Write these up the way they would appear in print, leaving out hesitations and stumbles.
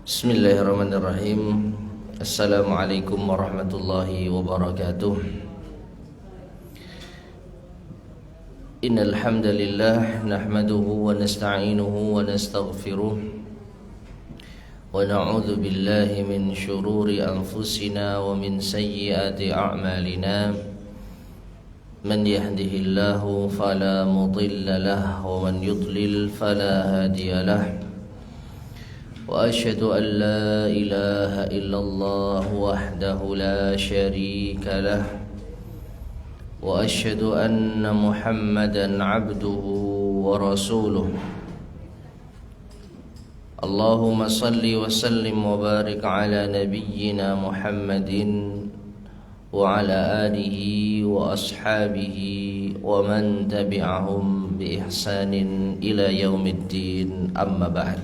Bismillahirrahmanirrahim. Assalamualaikum warahmatullahi wabarakatuh. Innal hamdalillah nahmaduhu wa nasta'inuhu wa nastaghfiruh wa na'udzu billahi min shururi anfusina wa min sayyiati a'malina. Man yahdihillahu fala mudilla lahu wa man yudlil fala hadiya lahu. وأشهد أن لا إله إلا الله وحده لا شريك له وأشهد أن محمدا عبده ورسوله اللهم صل وسلم وبارك على نبينا محمد وعلى آله وأصحابه ومن تبعهم بإحسان إلى يوم الدين أما بعد.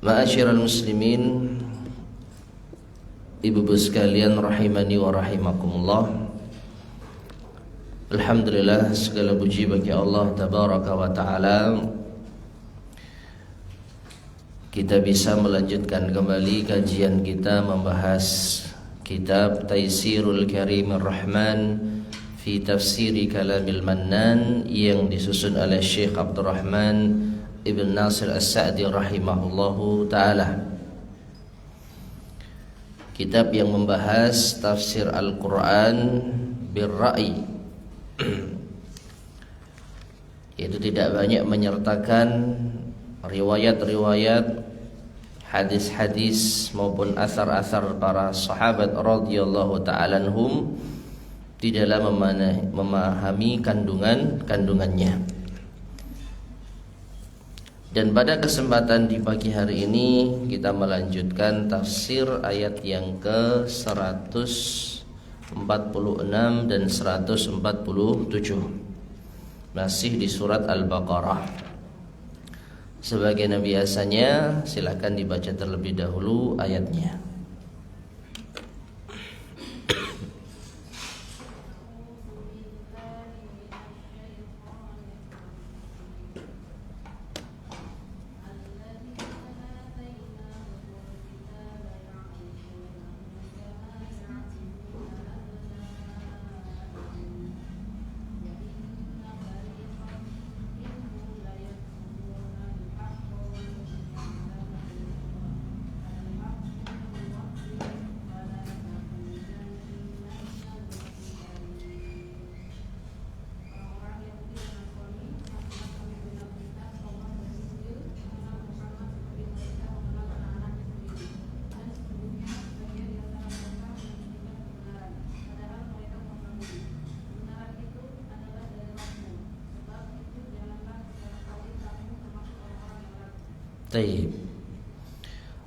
Ma'asyiral muslimin, ibu-ibu sekalian rahimani wa rahimakumullah. Alhamdulillah, segala puji bagi Allah tabaraka wa ta'ala. Kita bisa melanjutkan kembali kajian kita membahas kitab Taisirul Karimir Rahman fi tafsiri kalamil mannan yang disusun oleh Syekh Abdurrahman Ibn Nasir As-Sa'di rahimahullahu ta'ala. Kitab yang membahas tafsir Al-Quran birra'i, yaitu tidak banyak menyertakan riwayat-riwayat, hadis-hadis maupun asar-asar para sahabat radhiyallahu ta'ala anhum di dalam memahami kandungannya. Dan pada kesempatan di pagi hari ini kita melanjutkan tafsir ayat yang ke-146 dan 147, masih di surat Al-Baqarah. Sebagaimana biasanya, silakan dibaca terlebih dahulu ayatnya.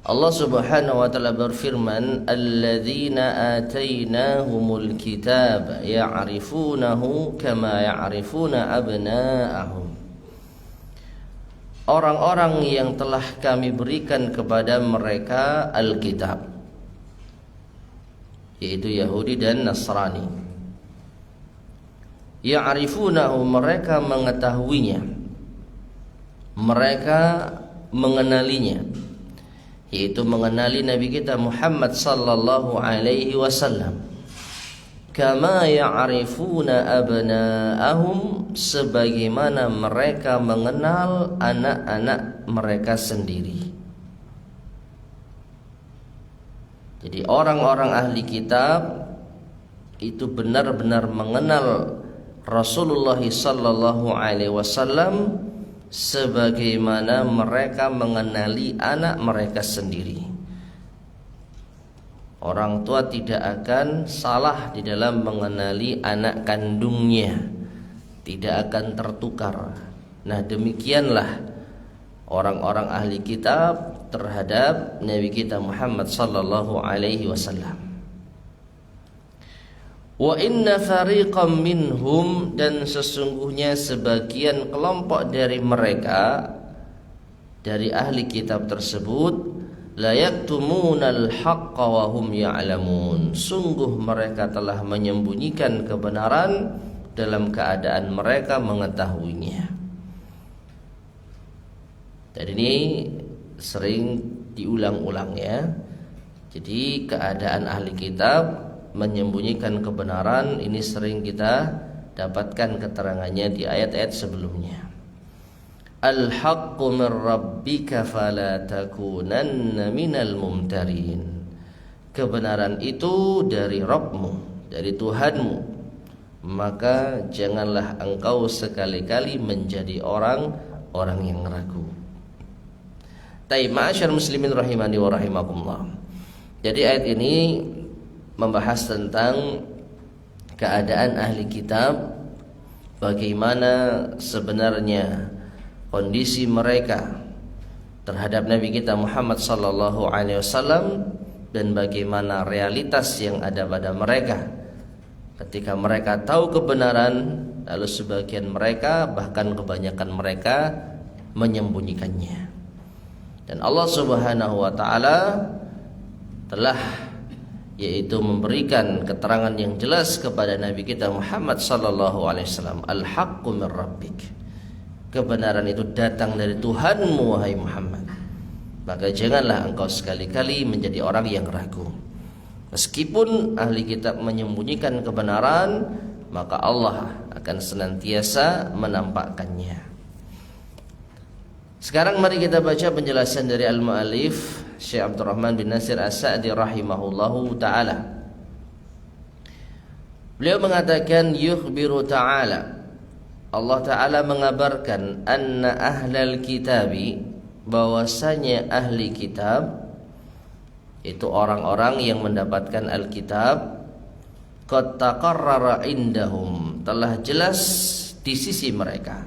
Allah Subhanahu wa ta'ala berfirman, alladzina atainahumul kitab ya'rifunahu kama ya'rifuna abna'ahum. Orang-orang yang telah kami berikan kepada mereka Alkitab, yaitu Yahudi dan Nasrani. Ya'rifunahu, mereka mengetahuinya, mereka mengenalinya, yaitu mengenali Nabi kita Muhammad sallallahu alaihi wasallam. Kama ya'rifuna abna'ahum, sebagaimana mereka mengenal anak-anak mereka sendiri. Jadi orang-orang ahli kitab itu benar-benar mengenal Rasulullah sallallahu alaihi wasallam sebagaimana mereka mengenali anak mereka sendiri. Orang tua tidak akan salah di dalam mengenali anak kandungnya, tidak akan tertukar. Nah, demikianlah orang-orang ahli kitab terhadap Nabi kita Muhammad sallallahu alaihi wasallam. Wa inna fariqam minhum, dan sesungguhnya sebagian kelompok dari mereka, dari ahli kitab tersebut, la yaktumunal haqqa wa hum ya'lamun, sungguh mereka telah menyembunyikan kebenaran dalam keadaan mereka mengetahuinya. Dan ini sering diulang-ulang ya. Jadi keadaan ahli kitab menyembunyikan kebenaran ini sering kita dapatkan keterangannya di ayat-ayat sebelumnya. Al-haqqu min rabbika fala takunanna minal mumtarin. Kebenaran itu dari Rabbmu, dari Tuhanmu, maka janganlah engkau sekali-kali menjadi orang yang ragu. Taib ma'asyar muslimin rahimani wa rahimakumullah. Jadi ayat ini membahas tentang keadaan ahli kitab, bagaimana sebenarnya kondisi mereka terhadap Nabi kita Muhammad sallallahu alaihi wasallam dan bagaimana realitas yang ada pada mereka ketika mereka tahu kebenaran, lalu sebagian mereka bahkan kebanyakan mereka menyembunyikannya. Dan Allah Subhanahu wa taala telah yaitu memberikan keterangan yang jelas kepada Nabi kita Muhammad sallallahu alaihi wasallam, al-haqqu min rabbik. Kebenaran itu datang dari Tuhanmu wahai Muhammad. Maka janganlah engkau sekali-kali menjadi orang yang ragu. Meskipun ahli kitab menyembunyikan kebenaran, maka Allah akan senantiasa menampakkannya. Sekarang mari kita baca penjelasan dari al-mu'allif Syekh Abdurrahman bin Nasir As-Sa'di rahimahullahu ta'ala. Beliau mengatakan yukhbiru ta'ala, Allah ta'ala mengabarkan anna ahlal kitabi, bahwasanya ahli kitab itu orang-orang yang mendapatkan Alkitab, qad taqarrara indahum, telah jelas di sisi mereka,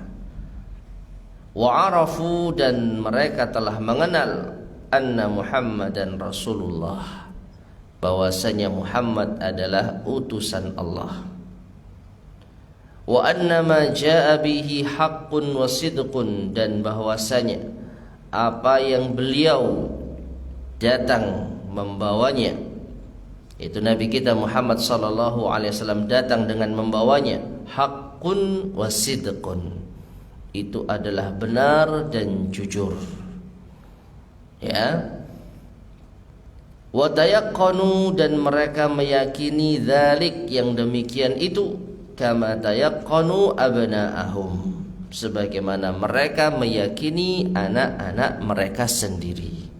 wa arafu, dan mereka telah mengenal anna Muhammadan Rasulullah, bahwasanya Muhammad adalah utusan Allah, wa anna ma jaa bihi haqqun wa sidqun, dan bahwasanya apa yang beliau datang membawanya, itu Nabi kita Muhammad sallallahu alaihi wasallam datang dengan membawanya, haqqun wa sidqun, itu adalah benar dan jujur. Ya. Wa tayaqqanu, dan mereka meyakini dzalik, yang demikian itu, kama tayaqqanu abna'ahum, sebagaimana mereka meyakini anak-anak mereka sendiri.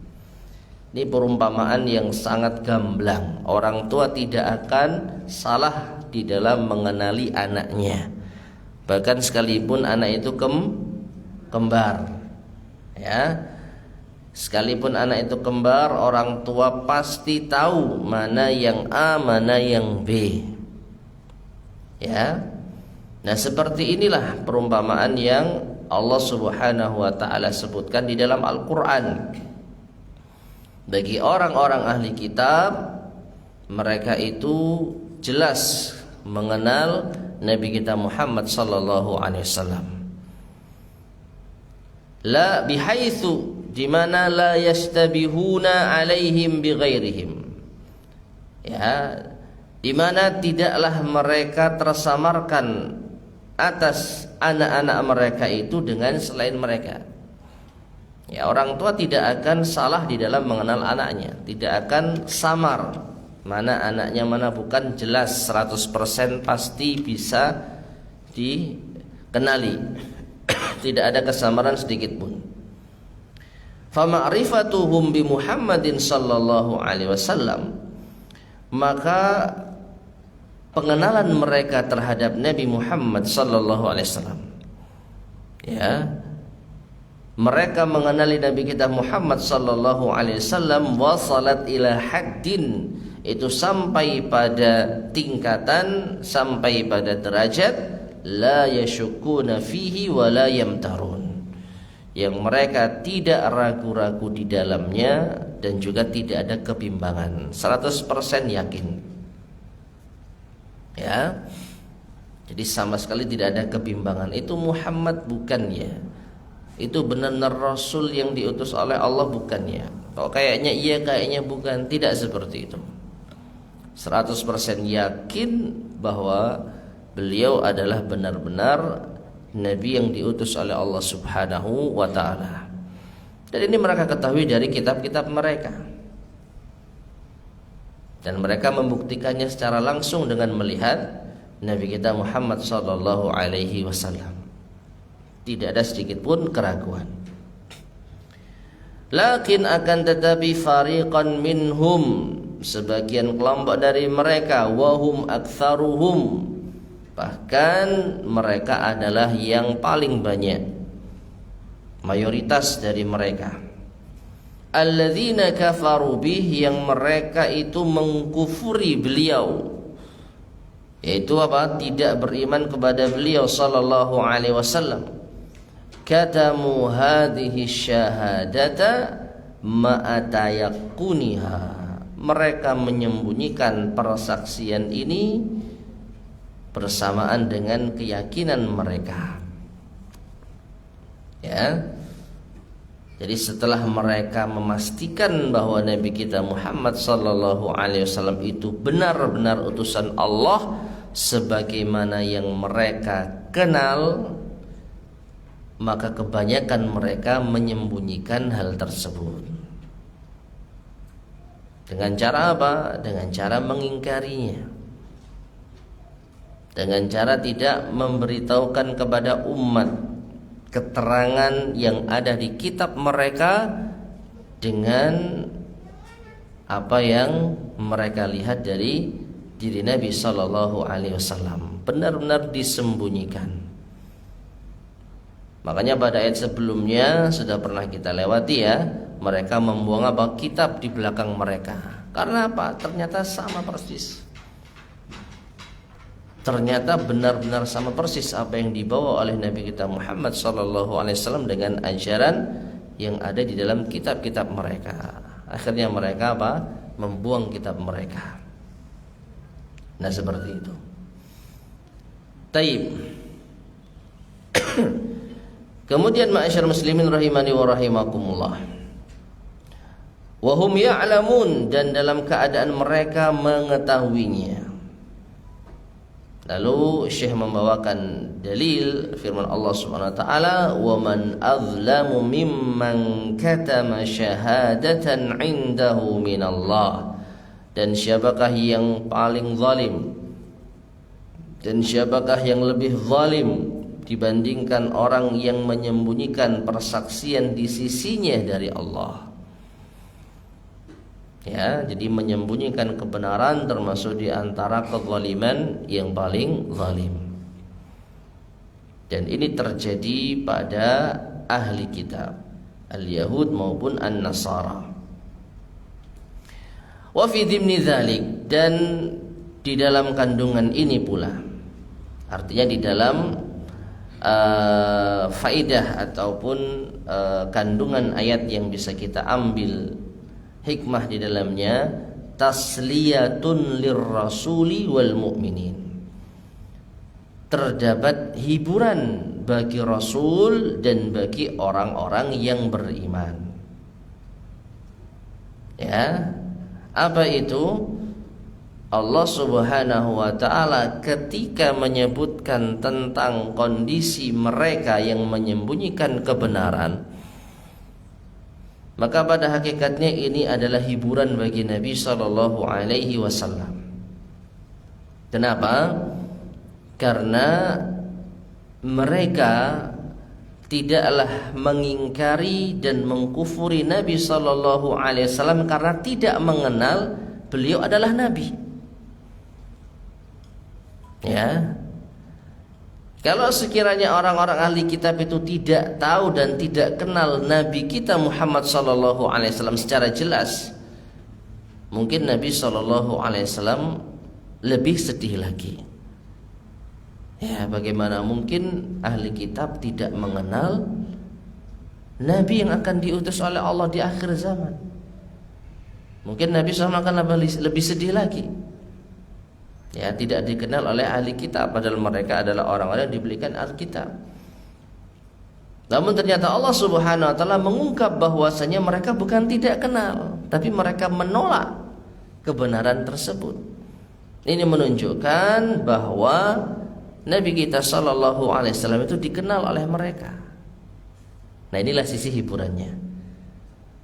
Ini perumpamaan yang sangat gamblang. Orang tua tidak akan salah di dalam mengenali anaknya, bahkan sekalipun anak itu kembar. Ya, sekalipun anak itu kembar, orang tua pasti tahu mana yang A, mana yang B. Ya. Nah, seperti inilah perumpamaan yang Allah Subhanahu wa taala sebutkan di dalam Al-Qur'an. Bagi orang-orang ahli kitab, mereka itu jelas mengenal Nabi kita Muhammad sallallahu alaihi wasallam. La bihaitsu, di mana la yastabihuna alaihim bighairihim. Ya, di mana tidaklah mereka tersamarkan atas anak-anak mereka itu dengan selain mereka. Ya, orang tua tidak akan salah di dalam mengenal anaknya, tidak akan samar mana anaknya mana bukan, jelas 100% pasti bisa dikenali. Tidak ada kesamaran sedikit pun. Fa ma'rifatuhum bi Muhammadin sallallahu alaihi wasallam, maka pengenalan mereka terhadap Nabi Muhammad sallallahu alaihi wasallam, ya, mereka mengenali Nabi kita Muhammad sallallahu alaihi wasallam, wasalat ila haddin, itu sampai pada tingkatan, sampai pada derajat la yashukuna fihi wa la yamtarun, yang mereka tidak ragu-ragu di dalamnya dan juga tidak ada kebimbangan, 100% yakin. Ya. Jadi sama sekali tidak ada kebimbangan. Itu Muhammad bukan ya? Itu benar-benar Rasul yang diutus oleh Allah bukan ya? Kok kayaknya iya, kayaknya bukan. Tidak seperti itu. 100% yakin bahwa beliau adalah benar-benar Nabi yang diutus oleh Allah Subhanahu wa ta'ala. Dan ini mereka ketahui dari kitab-kitab mereka. Dan mereka membuktikannya secara langsung dengan melihat Nabi kita Muhammad sallallahu alaihi wasallam. Tidak ada sedikit pun keraguan. Lakin akan tetapi fariqan minhum, sebagian kelompok dari mereka, wahum aktsaruhum, bahkan mereka adalah yang paling banyak, mayoritas dari mereka, alladzina kafaru bih, yang mereka itu mengkufuri beliau, yaitu apa? Tidak beriman kepada beliau sallallahu alaihi wasallam. Katamu hadhihi syahadata ma'atayakuniha, mereka menyembunyikan persaksian ini bersamaan dengan keyakinan mereka. Ya. Jadi setelah mereka memastikan bahwa Nabi kita Muhammad sallallahu alaihi wasallam itu benar-benar utusan Allah sebagaimana yang mereka kenal, maka kebanyakan mereka menyembunyikan hal tersebut. Dengan cara apa? Dengan cara mengingkarinya, dengan cara tidak memberitahukan kepada umat keterangan yang ada di kitab mereka dengan apa yang mereka lihat dari diri Nabi sallallahu alaihi wasallam. Benar-benar disembunyikan. Makanya pada ayat sebelumnya sudah pernah kita lewati ya, mereka membuang apa? Kitab di belakang mereka. Karena apa? Ternyata sama persis. Ternyata benar-benar sama persis apa yang dibawa oleh Nabi kita Muhammad SAW dengan ajaran yang ada di dalam kitab-kitab mereka. Akhirnya mereka apa? Membuang kitab mereka. Nah seperti itu. Taib. Kemudian ma'asyar muslimin rahimani wa rahimakumullah, wahum ya'lamun, dan dalam keadaan mereka mengetahuinya. Lalu Syekh membawakan dalil firman Allah Subhanahu wa taala, wa man azlamu mimman katama syahadatan 'indahu minallah, dan siapakah yang paling zalim, dan siapakah yang lebih zalim dibandingkan orang yang menyembunyikan persaksian di sisinya dari Allah. Ya, jadi menyembunyikan kebenaran termasuk di antara kezaliman yang paling zalim. Dan ini terjadi pada ahli kitab, al-Yahud maupun an-Nasara. Wa fi dhimni dzalik, dan di dalam kandungan ini pula, artinya di dalam faidah ataupun kandungan ayat yang bisa kita ambil hikmah di dalamnya, tasliyatun lirrasuli wal mu'minin, terdapat hiburan bagi Rasul dan bagi orang-orang yang beriman. Ya, apa itu? Allah Subhanahu wa ta'ala ketika menyebutkan tentang kondisi mereka yang menyembunyikan kebenaran, maka pada hakikatnya ini adalah hiburan bagi Nabi sallallahu alaihi wasallam. Kenapa? Karena mereka tidaklah mengingkari dan mengkufuri Nabi sallallahu alaihi wasallam karena tidak mengenal beliau adalah nabi. Ya, kalau sekiranya orang-orang ahli kitab itu tidak tahu dan tidak kenal Nabi kita Muhammad sallallahu alaihi wasallam secara jelas, mungkin Nabi sallallahu alaihi wasallam lebih sedih lagi. Ya, bagaimana mungkin ahli kitab tidak mengenal Nabi yang akan diutus oleh Allah di akhir zaman? Mungkin Nabi SAW akan lebih sedih lagi. Ya, tidak dikenal oleh ahli kitab, padahal mereka adalah orang-orang yang diberikan Alkitab. Namun ternyata Allah Subhanahu wa taala mengungkap bahwasanya mereka bukan tidak kenal, tapi mereka menolak kebenaran tersebut. Ini menunjukkan bahwa Nabi kita sallallahu alaihi wasallam itu dikenal oleh mereka. Nah, inilah sisi hiburannya.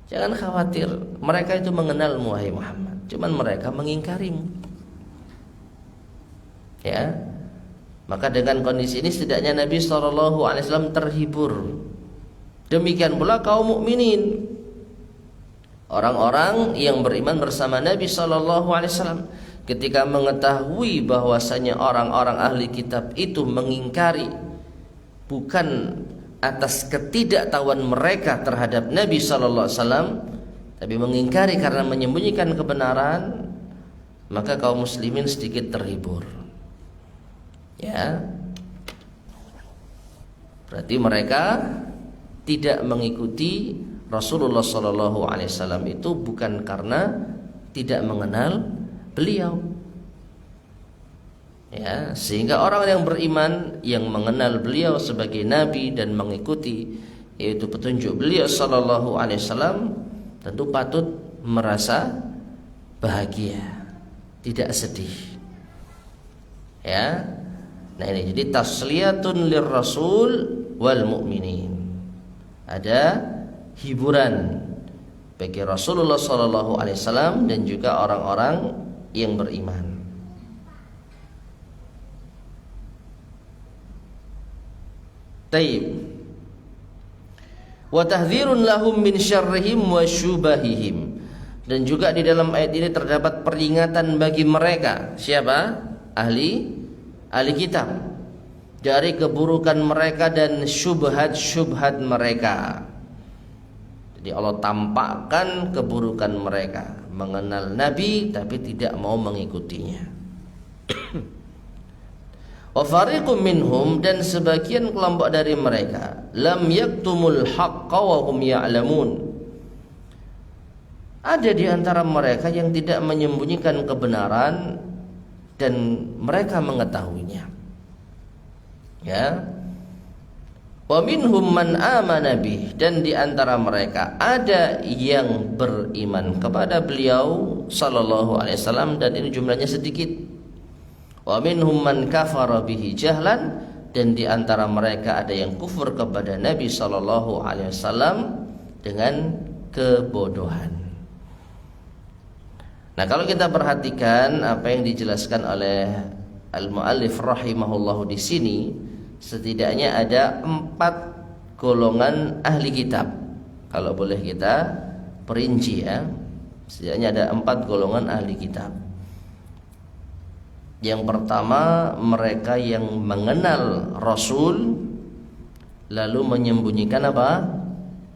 Jangan khawatir, mereka itu mengenalmu wahai Muhammad, cuman mereka mengingkarimu. Ya. Maka dengan kondisi ini setidaknya Nabi SAW terhibur. Demikian pula kaum mukminin, orang-orang yang beriman bersama Nabi SAW, ketika mengetahui bahwasanya orang-orang ahli kitab itu mengingkari bukan atas ketidaktahuan mereka terhadap Nabi SAW, tapi mengingkari karena menyembunyikan kebenaran, maka kaum muslimin sedikit terhibur. Ya, berarti mereka tidak mengikuti Rasulullah SAW itu bukan karena tidak mengenal beliau. Ya, sehingga orang yang beriman yang mengenal beliau sebagai nabi dan mengikuti yaitu petunjuk beliau SAW tentu patut merasa bahagia, tidak sedih. Ya. Nah ini jadi tasliyatun lirrasul wal mu'minin. Ada hiburan bagi Rasulullah SAW dan juga orang-orang yang beriman. Taib. Wa tahdhirun lahum min syarrihim wa syubahihim. Dan juga di dalam ayat ini terdapat peringatan bagi mereka. Siapa? Ahli kitab, dari keburukan mereka dan syubhat-syubhat mereka. Jadi Allah tampakkan keburukan mereka, mengenal Nabi tapi tidak mau mengikutinya. Wa fariqum minhum, dan sebagian kelompok dari mereka, lam yaktumul haqqa wa hum ya'lamun. Ada di antara mereka yang tidak menyembunyikan kebenaran dan mereka mengetahuinya. Ya. Wa minhum man amana bih, dan di antara mereka ada yang beriman kepada beliau sallallahu alaihi wasallam, dan ini jumlahnya sedikit. Wa minhum man kafara bihi jahlan, dan di antara mereka ada yang kufur kepada Nabi sallallahu alaihi wasallam dengan kebodohan. Nah, kalau kita perhatikan apa yang dijelaskan oleh al-muallif rahimahullahu di sini, setidaknya ada 4 golongan ahli kitab. Kalau boleh kita perinci ya, setidaknya ada 4 golongan ahli kitab. Yang pertama, mereka yang mengenal Rasul lalu menyembunyikan apa?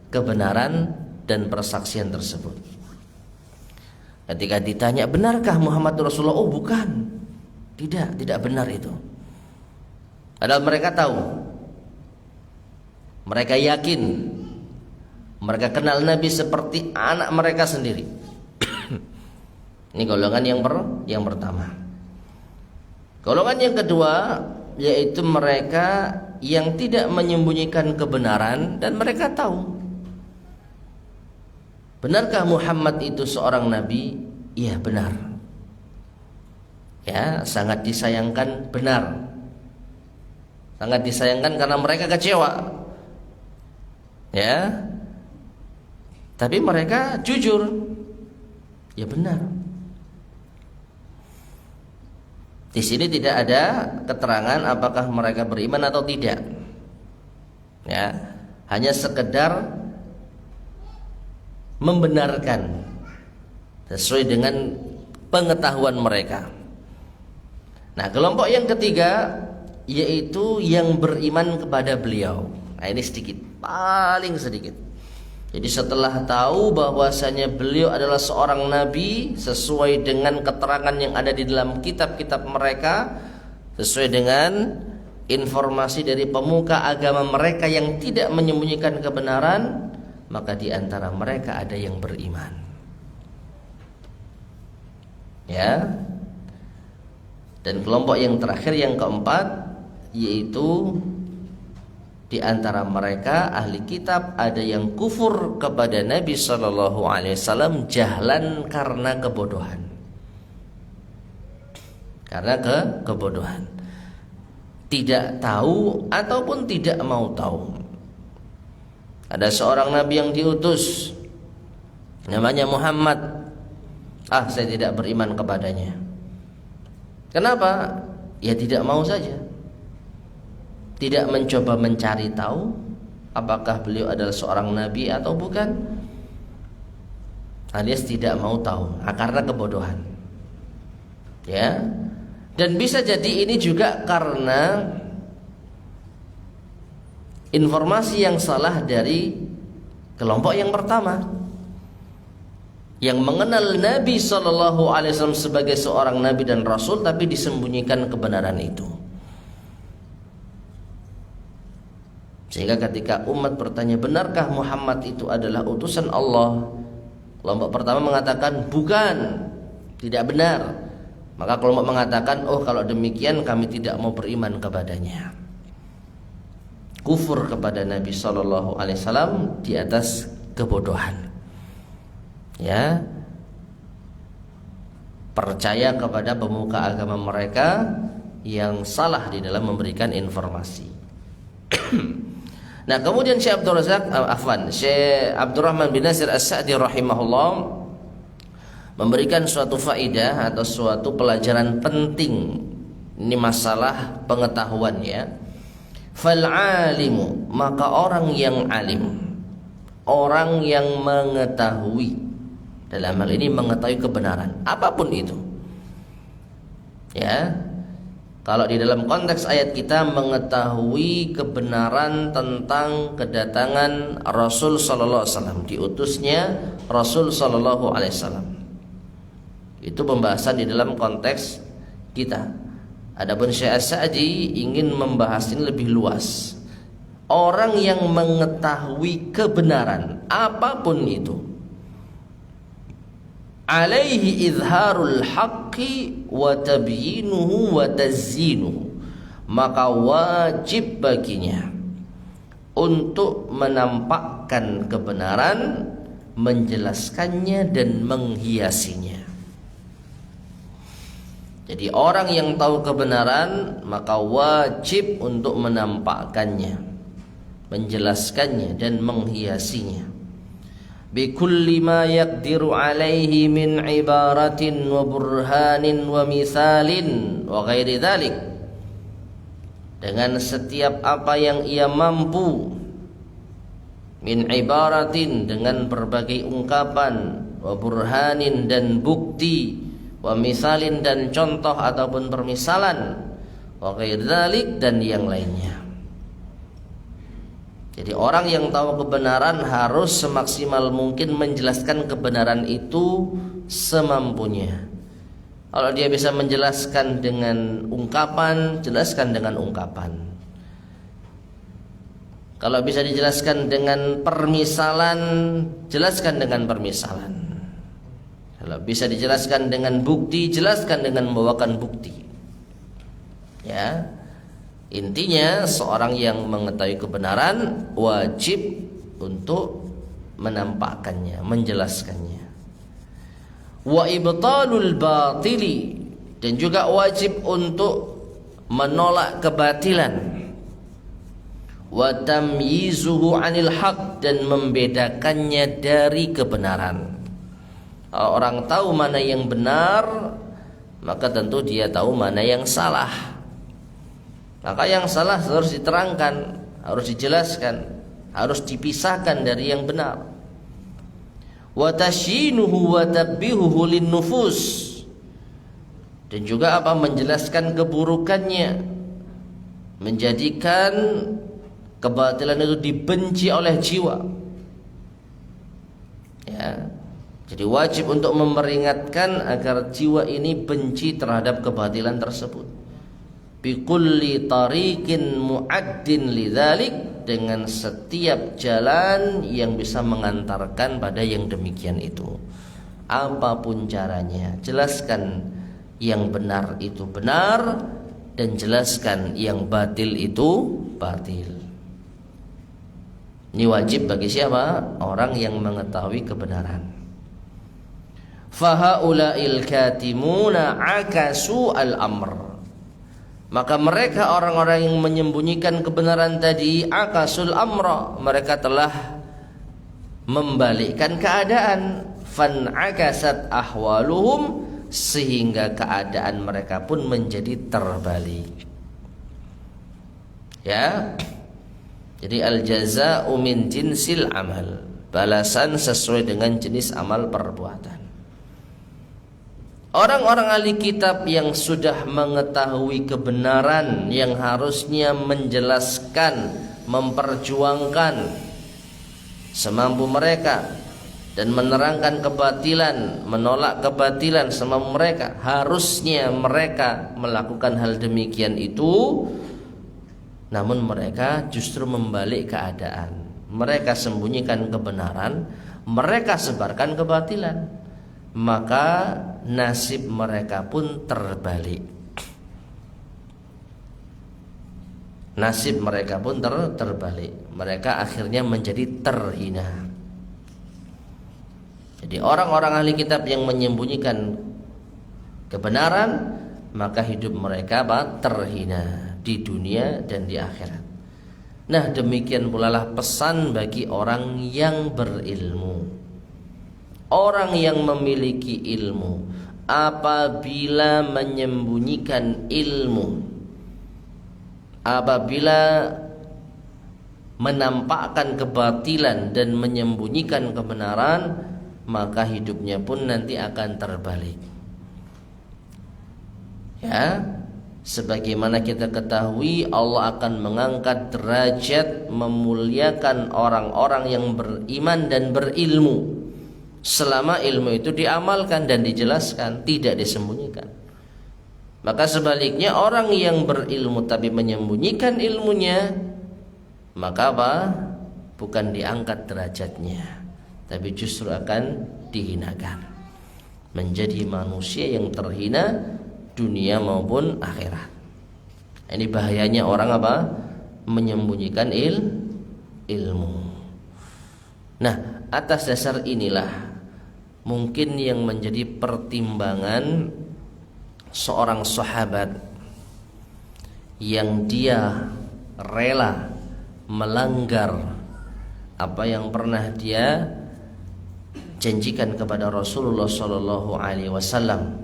Kebenaran dan persaksian tersebut. Ketika ditanya, benarkah Muhammad Rasulullah? Oh bukan, tidak benar itu. Padahal mereka tahu, mereka yakin, mereka kenal Nabi seperti anak mereka sendiri. Ini golongan yang pertama. Golongan yang kedua, yaitu mereka yang tidak menyembunyikan kebenaran dan mereka tahu. Benarkah Muhammad itu seorang nabi? Iya benar. Ya, sangat disayangkan, benar. Sangat disayangkan karena mereka kecewa. Ya. Tapi mereka jujur. Ya benar. Di sini tidak ada keterangan apakah mereka beriman atau tidak. Ya, hanya sekedar membenarkan sesuai dengan pengetahuan mereka. Nah, kelompok yang ketiga yaitu yang beriman kepada beliau. Nah, ini sedikit, paling sedikit. Jadi setelah tahu bahwasanya beliau adalah seorang nabi sesuai dengan keterangan yang ada di dalam kitab-kitab mereka, sesuai dengan informasi dari pemuka agama mereka yang tidak menyembunyikan kebenaran, maka di antara mereka ada yang beriman. Ya. Dan kelompok yang terakhir, yang keempat, yaitu di antara mereka ahli kitab ada yang kufur kepada Nabi sallallahu alaihi wasallam jahlan, karena kebodohan. Karena kebodohan. Tidak tahu ataupun tidak mau tahu. Ada seorang nabi yang diutus, namanya Muhammad, saya tidak beriman kepadanya. Kenapa? Ya tidak mau saja, tidak mencoba mencari tahu apakah beliau adalah seorang nabi atau bukan, alias tidak mau tahu karena kebodohan. Ya, dan bisa jadi ini juga karena informasi yang salah dari kelompok yang pertama, yang mengenal Nabi SAW sebagai seorang nabi dan rasul, tapi disembunyikan kebenaran itu. Sehingga ketika umat bertanya, benarkah Muhammad itu adalah utusan Allah? Kelompok pertama mengatakan bukan, tidak benar. Maka kelompok mengatakan, kalau demikian kami tidak mau beriman kepadanya. Kufur kepada Nabi SAW di atas kebodohan. Ya, percaya kepada pemuka agama mereka yang salah di dalam memberikan informasi. Nah, kemudian Syekh Abdurrahman bin Nasir As-Sa'di rahimahullah memberikan suatu faidah atau suatu pelajaran penting. Ini masalah pengetahuan, ya. Fal alimu, maka orang yang alim, orang yang mengetahui, dalam hal ini mengetahui kebenaran apapun itu. Ya, kalau di dalam konteks ayat kita mengetahui kebenaran tentang kedatangan Rasul sallallahu alaihi wasallam, diutusnya Rasul sallallahu alaihi wasallam. Itu pembahasan di dalam konteks kita. Adapun Syekh As-Sa'di ingin membahas ini lebih luas. Orang yang mengetahui kebenaran apapun itu, alaihi izharul haqqi wa tabyinuhu wa tazyinuhu, maka wajib baginya untuk menampakkan kebenaran, menjelaskannya dan menghiasinya. Jadi orang yang tahu kebenaran maka wajib untuk menampakkannya, menjelaskannya dan menghiasinya. Bikulli ma yaqdiru alaihi min ibaratin wa burhanin wa misalin wa ghairi dzalik, dengan setiap apa yang ia mampu, min ibaratin dengan berbagai ungkapan, wa burhanin dan bukti, wa misalin dan contoh ataupun permisalan, wa ghairi dzalik dan yang lainnya. Jadi orang yang tahu kebenaran harus semaksimal mungkin menjelaskan kebenaran itu semampunya. Kalau dia bisa menjelaskan dengan ungkapan, jelaskan dengan ungkapan. Kalau bisa dijelaskan dengan permisalan, jelaskan dengan permisalan. Kalau bisa dijelaskan dengan bukti, jelaskan dengan membawakan bukti. Ya. Intinya seorang yang mengetahui kebenaran wajib untuk menampakkannya, menjelaskannya. Wa ibtalul batili, dan juga wajib untuk menolak kebatilan. Wa tamyizuhu 'anil haq, dan membedakannya dari kebenaran. Kalau orang tahu mana yang benar, maka tentu dia tahu mana yang salah. Maka yang salah harus diterangkan, harus dijelaskan, harus dipisahkan dari yang benar. Wa tasyinuhu wa tabbihuhu linnufus, dan juga apa, menjelaskan keburukannya, menjadikan kebatilan itu dibenci oleh jiwa. Ya. Jadi wajib untuk memperingatkan agar jiwa ini benci terhadap kebatilan tersebut. Bikulli tariqin mu'addin lidzalik, dengan setiap jalan yang bisa mengantarkan pada yang demikian itu. Apapun caranya, jelaskan yang benar itu benar, dan jelaskan yang batil itu batil. Ini wajib bagi siapa? Orang yang mengetahui kebenaran. Fahaula'il katimuna akasu al-amr, maka mereka orang-orang yang menyembunyikan kebenaran tadi, akasul amra, mereka telah membalikkan keadaan. fan'akasat ahwaluhum, sehingga keadaan mereka pun menjadi terbalik. Ya. Jadi al-jazaa'u min jinsil amal, balasan sesuai dengan jenis amal perbuatan. Orang-orang ahli kitab yang sudah mengetahui kebenaran, yang harusnya menjelaskan, memperjuangkan semampu mereka dan menerangkan kebatilan, menolak kebatilan semampu mereka, harusnya mereka melakukan hal demikian itu. Namun mereka justru membalik keadaan. Mereka sembunyikan kebenaran, mereka sebarkan kebatilan. Maka nasib mereka pun terbalik. Nasib mereka pun terbalik. Mereka akhirnya menjadi terhina. Jadi orang-orang ahli kitab yang menyembunyikan kebenaran, maka hidup mereka terhina di dunia dan di akhirat. Nah, demikian pula lah pesan bagi orang yang berilmu. Orang yang memiliki ilmu, apabila menyembunyikan ilmu, apabila menampakkan kebatilan dan menyembunyikan kebenaran, maka hidupnya pun nanti akan terbalik. Ya, sebagaimana kita ketahui, Allah akan mengangkat derajat, memuliakan orang-orang yang beriman dan berilmu, selama ilmu itu diamalkan dan dijelaskan, tidak disembunyikan. Maka sebaliknya, orang yang berilmu tapi menyembunyikan ilmunya, maka apa? Bukan diangkat derajatnya, tapi justru akan dihinakan, menjadi manusia yang terhina dunia maupun akhirat. Ini bahayanya orang apa? Menyembunyikan ilmu. Nah, atas dasar inilah mungkin yang menjadi pertimbangan seorang sahabat yang dia rela melanggar apa yang pernah dia janjikan kepada Rasulullah Shallallahu Alaihi Wasallam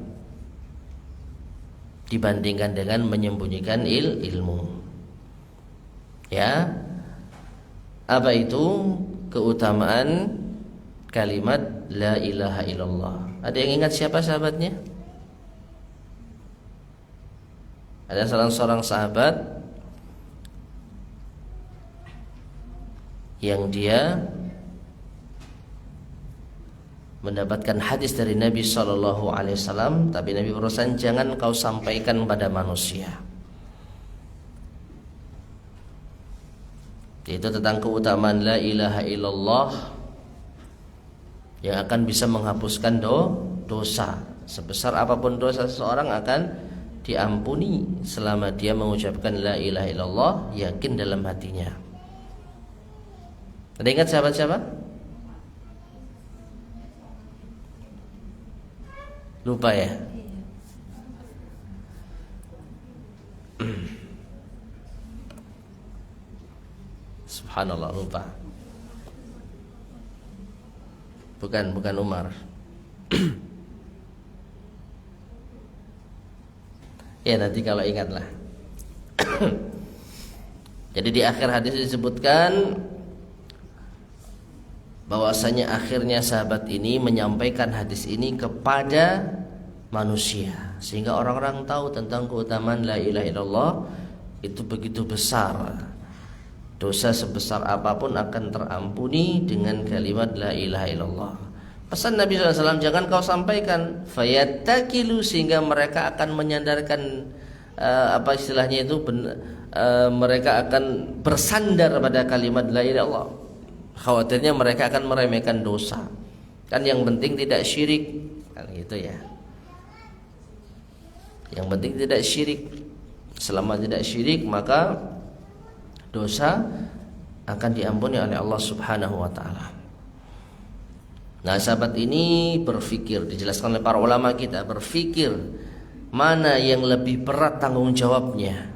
dibandingkan dengan menyembunyikan ilmu. Ya, apa itu? Keutamaan kalimat la ilaha illallah. Ada yang ingat siapa sahabatnya? Ada salah seorang sahabat yang dia mendapatkan hadis dari Nabi Shallallahu Alaihi Wasallam, tapi Nabi berusaha jangan kau sampaikan pada manusia. Itu tentang keutamaan la ilaha illallah yang akan bisa menghapuskan dosa. Sebesar apapun dosa seseorang akan diampuni selama dia mengucapkan la ilaha illallah, yakin dalam hatinya. Ada ingat sahabat-sahabat? Lupa ya? Subhanallah, lupa. Bukan Umar. Ya, nanti kalau ingatlah. Jadi di akhir hadis disebutkan bahwasanya akhirnya sahabat ini menyampaikan hadis ini kepada manusia, sehingga orang-orang tahu tentang keutamaan la ilaha illallah itu begitu besar. Dosa sebesar apapun akan terampuni dengan kalimat la ilaha illallah. Pesan Nabi SAW, jangan kau sampaikan, fayattakilu, sehingga mereka akan menyandarkan apa istilahnya itu, mereka akan bersandar pada kalimat la ilaha illallah. Khawatirnya mereka akan meremehkan dosa. Kan yang penting tidak syirik, kan gitu ya. Yang penting tidak syirik. Selama tidak syirik, maka dosa akan diampuni oleh Allah Subhanahu wa taala. Nah, sahabat ini berpikir, dijelaskan oleh para ulama kita, berpikir mana yang lebih berat tanggung jawabnya,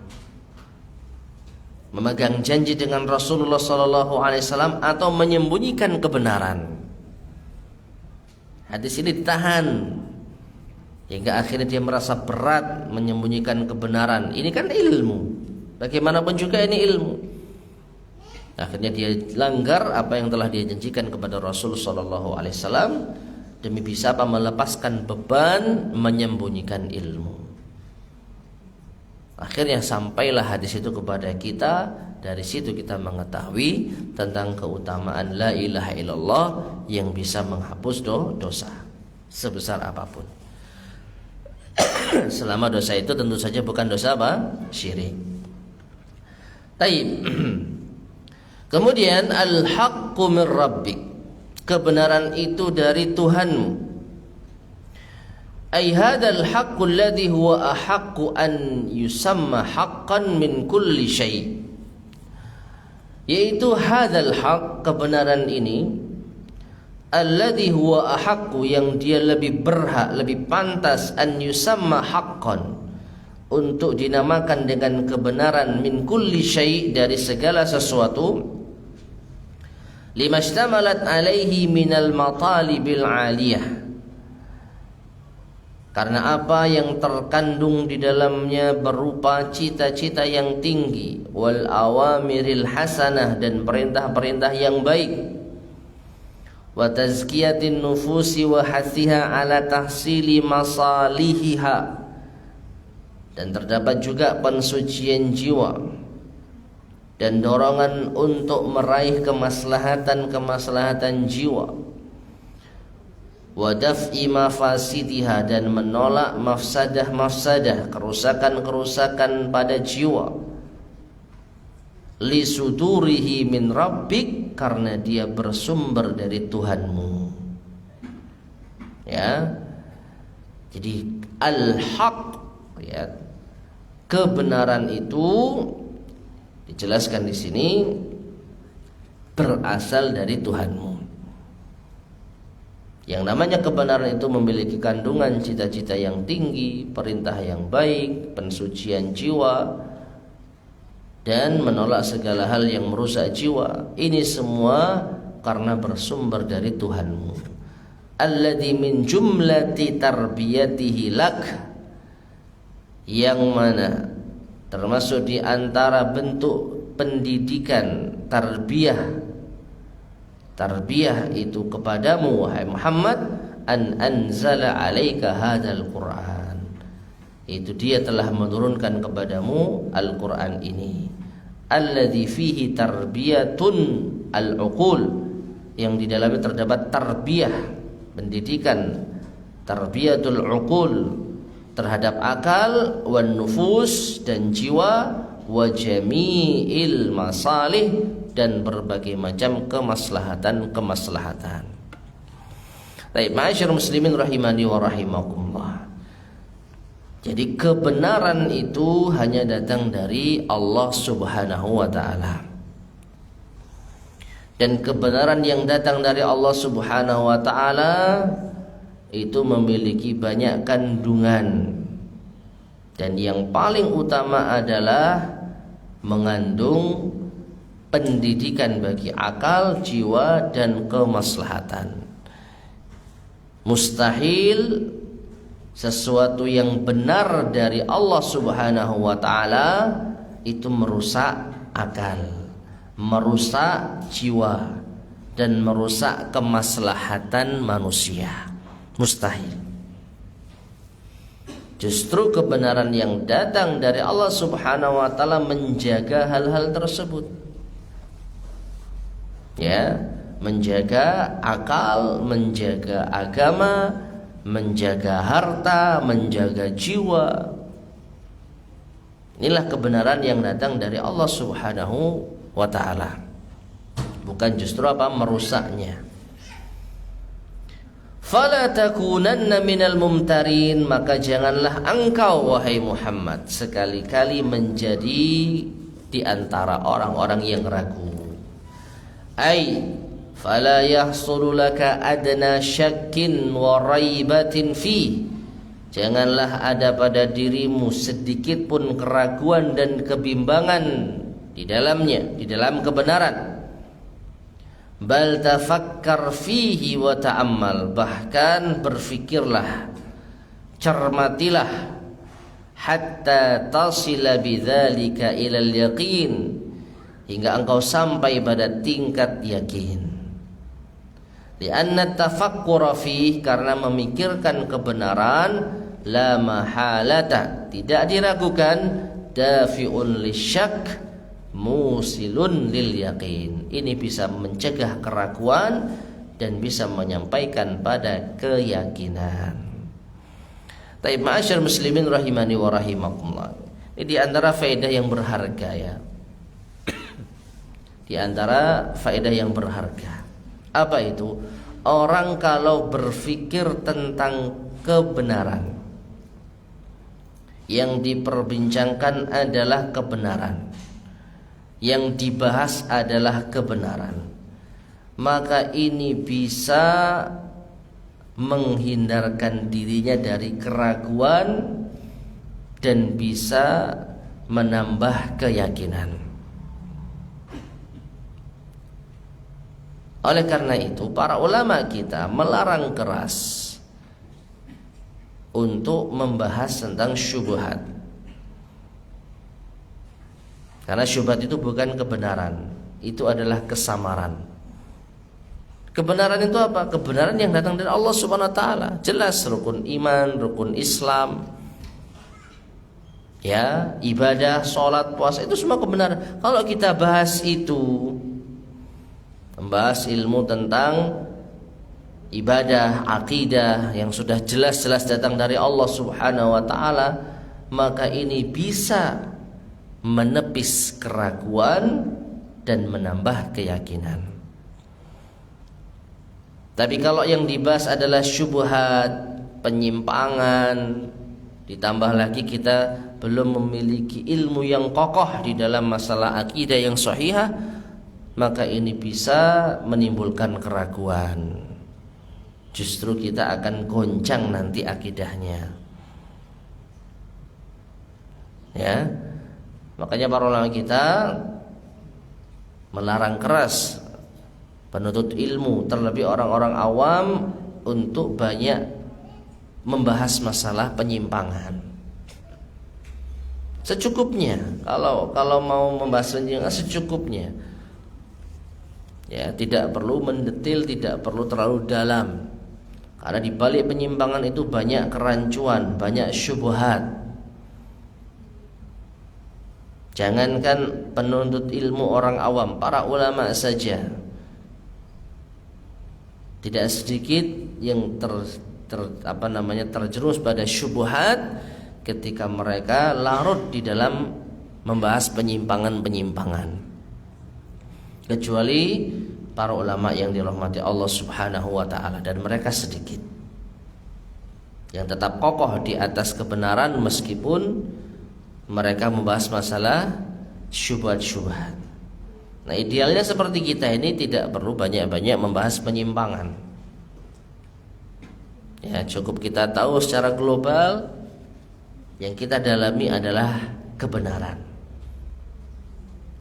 memegang janji dengan Rasulullah SAW atau menyembunyikan kebenaran. Hadis ini ditahan hingga akhirnya dia merasa berat menyembunyikan kebenaran. Ini kan ilmu, bagaimanapun juga ini ilmu. Akhirnya dia langgar apa yang telah dia janjikan kepada Rasul sallallahu alaihi wasallam demi bisa apa melepaskan beban menyembunyikan ilmu. Akhirnya sampailah hadis itu kepada kita. Dari situ kita mengetahui tentang keutamaan la ilaha illallah yang bisa menghapus dosa sebesar apapun. Selama dosa itu tentu saja bukan dosa apa? Syirik. Taib. Kemudian al-haqqu min rabbik. Kebenaran itu dari Tuhanmu. Ay hadzal haqqu alladhi huwa ahaqqu an yusamma haqqan min kulli syai'. Yaitu hadzal haqq, kebenaran ini, alladhi huwa ahaqqu, yang dia lebih berhak, lebih pantas, an yusamma haqqan, untuk dinamakan dengan kebenaran, min kulli syai', dari segala sesuatu, limashtamalat alaihi minal matalibil aliyah, karena apa yang terkandung di dalamnya berupa cita-cita yang tinggi, wal awamiril hasanah, dan perintah-perintah yang baik, wa tazkiyatin nufusi wa hathiha ala tahsili masalihiha, dan terdapat juga pensucian jiwa dan dorongan untuk meraih kemaslahatan jiwa, wa daf'i mafasidiha, dan menolak mafsadah, kerusakan pada jiwa, li sudurihi min rabbik, karena dia bersumber dari Tuhanmu. Ya. Jadi al-haq, ya, kebenaran itu dijelaskan di sini berasal dari Tuhanmu. Yang namanya kebenaran itu memiliki kandungan cita-cita yang tinggi, perintah yang baik, pensucian jiwa, dan menolak segala hal yang merusak jiwa. Ini semua karena bersumber dari Tuhanmu. Alladzi min jumlati tarbiyatihi lak, yang mana termasuk di antara bentuk pendidikan tarbiyah itu kepadamu wahai Muhammad, an anzala alaika hadzal Qur'an, itu dia telah menurunkan kepadamu Al-Qur'an ini, alladzi fihi tarbiyatun al-uqul, yang di dalamnya terdapat tarbiyah, pendidikan, tarbiyatul uqul, terhadap akal, wan nufus, dan jiwa, wa jami'il masalih, dan berbagai macam kemaslahatan. Baik, ma'asyiral muslimin rahimani wa rahimakumullah. Jadi kebenaran itu hanya datang dari Allah Subhanahu wa taala. Dan kebenaran yang datang dari Allah Subhanahu wa taala itu memiliki banyak kandungan. Dan yang paling utama adalah mengandung pendidikan bagi akal, jiwa, dan kemaslahatan. Mustahil sesuatu yang benar dari Allah Subhanahu wa taala itu merusak akal, merusak jiwa, dan merusak kemaslahatan manusia. Mustahil. Justru kebenaran yang datang dari Allah Subhanahu wa taala menjaga hal-hal tersebut. Ya, menjaga akal, menjaga agama, menjaga harta, menjaga jiwa. Inilah kebenaran yang datang dari Allah Subhanahu wa taala. Bukan justru apa merusaknya. Fala takunanna minal mumtarin, maka janganlah engkau wahai Muhammad sekali-kali menjadi di antara orang-orang yang ragu. Ai fala yahsulu laka adna syakkin wa raibatin fi, janganlah ada pada dirimu sedikit pun keraguan dan kebimbangan di dalamnya, di dalam kebenaran. Bal tafakkar fihi wa ta'ammal, bahkan berfikirlah, cermatilah, hatta tasila bidzalika ilal yaqin, hingga engkau sampai pada tingkat yakin. Lianna tafakkura fihi, karena memikirkan kebenaran, la mahalata, tidak diragukan, dafi'un lisyak, musilun lil yaqin, ini bisa mencegah keraguan dan bisa menyampaikan pada keyakinan. Taib ma'asyar muslimin rahimani wa rahimakumullah, ini di antara faedah yang berharga ya. Di antara faedah yang berharga. Apa itu? Orang kalau berpikir tentang kebenaran, yang diperbincangkan adalah kebenaran, yang dibahas adalah kebenaran, maka ini bisa menghindarkan dirinya dari keraguan dan bisa menambah keyakinan. Oleh karena itu para ulama kita melarang keras untuk membahas tentang syubhat. Karena syubhat itu bukan kebenaran, itu adalah kesamaran. Kebenaran itu apa? Kebenaran yang datang dari Allah Subhanahu wa taala. Jelas rukun iman, rukun Islam. Ya, ibadah, salat, puasa itu semua kebenaran. Kalau kita bahas itu, membahas ilmu tentang ibadah, akidah yang sudah jelas-jelas datang dari Allah Subhanahu wa taala, maka ini bisa menepis keraguan dan menambah keyakinan. Tapi kalau yang dibahas adalah syubhat, penyimpangan, ditambah lagi kita belum memiliki ilmu yang kokoh di dalam masalah akidah yang sahihah, maka ini bisa menimbulkan keraguan. Justru kita akan goncang nanti akidahnya. Ya. Makanya para ulama kita melarang keras penuntut ilmu, terlebih orang-orang awam, untuk banyak membahas masalah penyimpangan. Secukupnya, kalau mau membahas penyimpangan secukupnya. Ya, tidak perlu mendetil, tidak perlu terlalu dalam. Karena di balik penyimpangan itu banyak kerancuan, banyak syubhat. Jangankan penuntut ilmu orang awam, para ulama saja tidak sedikit yang terjerumus pada syubhat ketika mereka larut di dalam membahas penyimpangan-penyimpangan. Kecuali para ulama yang dirahmati Allah Subhanahu wa taala, dan mereka sedikit yang tetap kokoh di atas kebenaran meskipun mereka membahas masalah syubhat-syubhat. Nah, idealnya seperti kita ini tidak perlu banyak-banyak membahas penyimpangan. Ya, cukup kita tahu secara global yang kita dalami adalah kebenaran.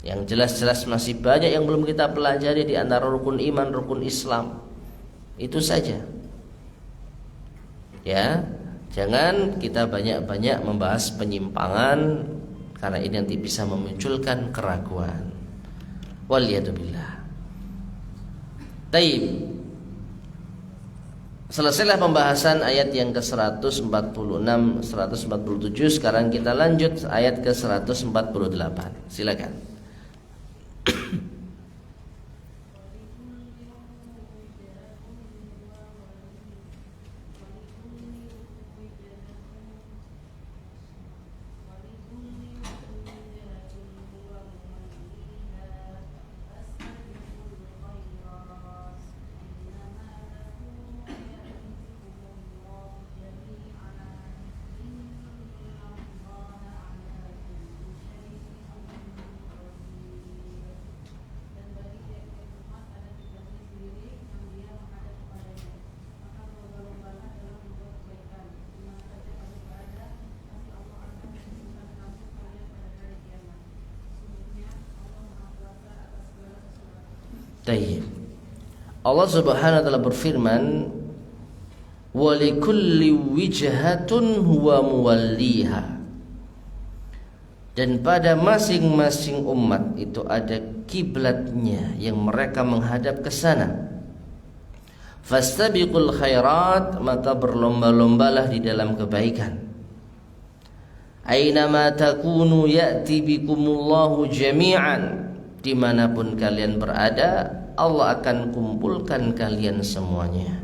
Yang jelas-jelas masih banyak yang belum kita pelajari di antara rukun iman, rukun Islam. Itu saja. Ya, jangan kita banyak-banyak membahas penyimpangan, karena ini nanti bisa memunculkan keraguan. Waliyadzubillah. Taib. Selesailah pembahasan ayat yang ke-146, 147. Sekarang kita lanjut ayat ke-148. Silakan. Taib. Allah Subhanahu wa taala berfirman, "Wa likulli wijhatun huwa muwalliha." Dan pada masing-masing umat itu ada kiblatnya yang mereka menghadap ke sana. Fastabiqul khairat, maka berlomba-lombalah di dalam kebaikan. Ainama takunu ya'ti bikumullahu jami'an, dimanapun kalian berada Allah akan kumpulkan kalian semuanya.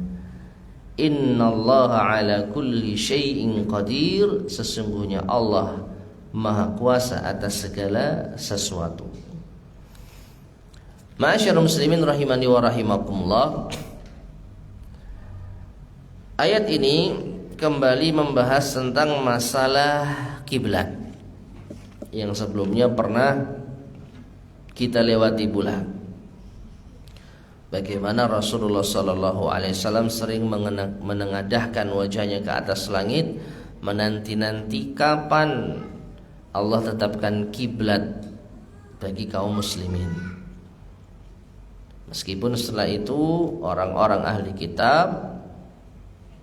Innallaha ala kulli syai'in qadir, sesungguhnya Allah Maha kuasa atas segala sesuatu. Ma'asyiral muslimin rahimani wa rahimakumullah. Ayat ini kembali membahas tentang masalah kiblat yang sebelumnya pernah kita lewati pula. Bagaimana Rasulullah SAW sering menengadahkan wajahnya ke atas langit, menanti-nanti kapan Allah tetapkan kiblat bagi kaum muslimin. Meskipun setelah itu orang-orang ahli kitab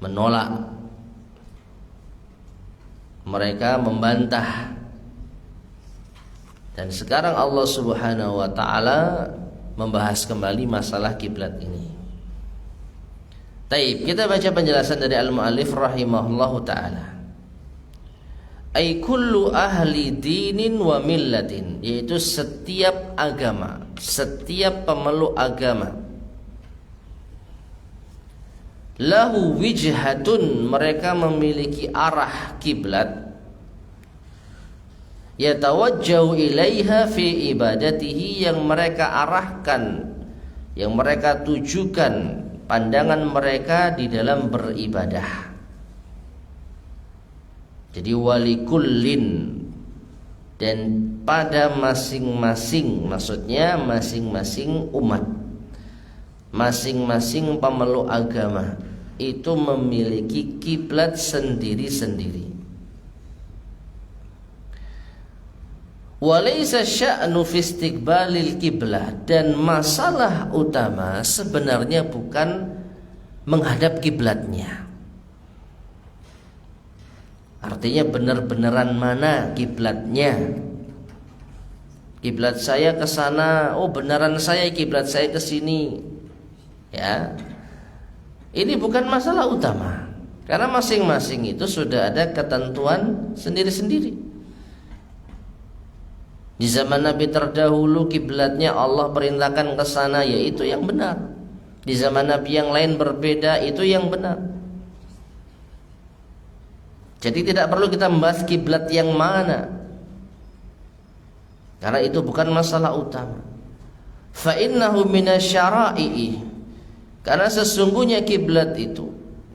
menolak, mereka membantah. Dan sekarang Allah Subhanahu wa taala membahas kembali masalah kiblat ini. Taib, kita baca penjelasan dari al-mu'allif rahimahullahu taala. Ai kullu ahli dinin wa millatin, yaitu setiap agama, setiap pemeluk agama. Lahu wijhatun, mereka memiliki arah kiblat. Yatawajjahu ilaiha fi ibadatihi, yang mereka arahkan, yang mereka tujukan pandangan mereka di dalam beribadah. Jadi walikullin, dan pada masing-masing, maksudnya masing-masing umat, masing-masing pemeluk agama itu memiliki kiblat sendiri-sendiri. Walaysa sya'nu fi istiqbalil kiblah, dan masalah utama sebenarnya bukan menghadap kiblatnya. Artinya benar-benaran mana kiblatnya. Kiblat saya ke sana, oh benaran saya kiblat saya ke sini. Ya. Ini bukan masalah utama. Karena masing-masing itu sudah ada ketentuan sendiri-sendiri. Di zaman Nabi terdahulu kiblatnya Allah perintahkan ke sana, yaitu yang benar. Di zaman Nabi yang lain berbeda, itu yang benar. Jadi tidak perlu kita membahas kiblat yang mana, karena itu bukan masalah utama. Fa innahu minasyara'i, karena sesungguhnya kiblat itu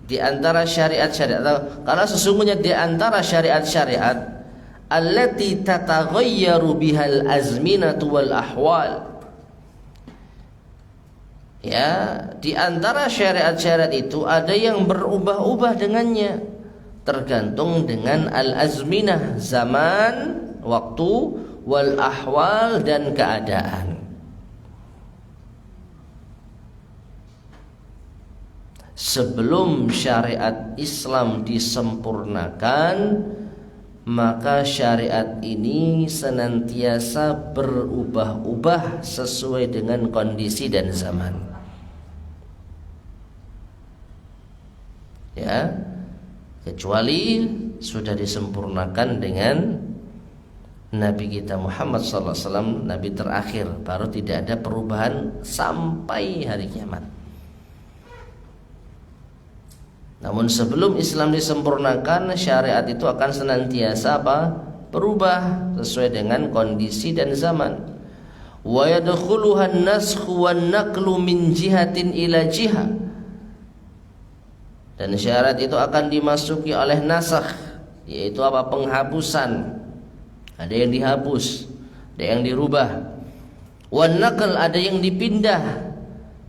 di antara syariat-syariat, karena sesungguhnya di antara syariat-syariat allati tataghayyaru bihal azminatu wal ahwal. Ya, di antara syariat-syariat itu ada yang berubah-ubah dengannya, tergantung dengan al-azminah, zaman, waktu, wal ahwal, dan keadaan. Sebelum syariat Islam disempurnakan, maka syariat ini senantiasa berubah-ubah sesuai dengan kondisi dan zaman. Ya, kecuali sudah disempurnakan dengan Nabi kita Muhammad SAW, Nabi terakhir, baru tidak ada perubahan sampai hari kiamat. Namun sebelum Islam disempurnakan, syariat itu akan senantiasa berubah sesuai dengan kondisi dan zaman. Wa yadkhuluha an-naskhu wan-naqlu min jihatin ila jihah, dan syariat itu akan dimasuki oleh nasakh, yaitu penghapusan. Ada yang dihapus, ada yang dirubah. Wan naql, ada yang dipindah.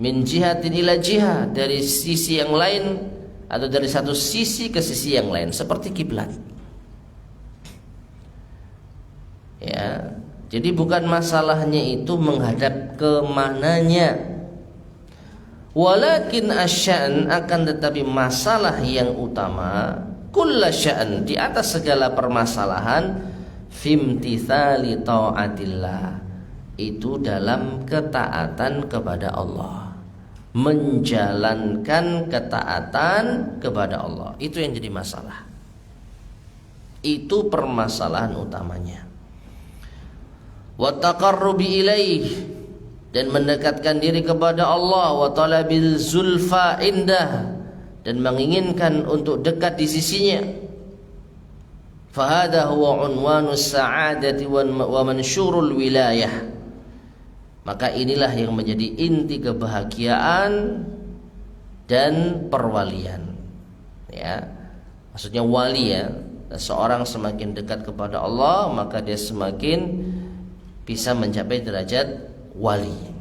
Min jihatin ila jihah, dari sisi yang lain atau dari satu sisi ke sisi yang lain, seperti kiblat. Ya, jadi bukan masalahnya itu menghadap ke mananya. Walakin asyan, akan tetapi masalah yang utama, kulla sya'n, di atas segala permasalahan, fimtithali ta'atillah, itu dalam ketaatan kepada Allah, menjalankan ketaatan kepada Allah, itu yang jadi masalah. Itu permasalahan utamanya. Wa taqarrubi ilaih, dan mendekatkan diri kepada Allah, wa talabil zulfa indah, dan menginginkan untuk dekat di sisinya. Fahada huwa unwanus sa'adati wa mansyurul wilayah, maka inilah yang menjadi inti kebahagiaan dan perwalian. Ya, maksudnya wali ya, seorang semakin dekat kepada Allah maka dia semakin bisa mencapai derajat wali.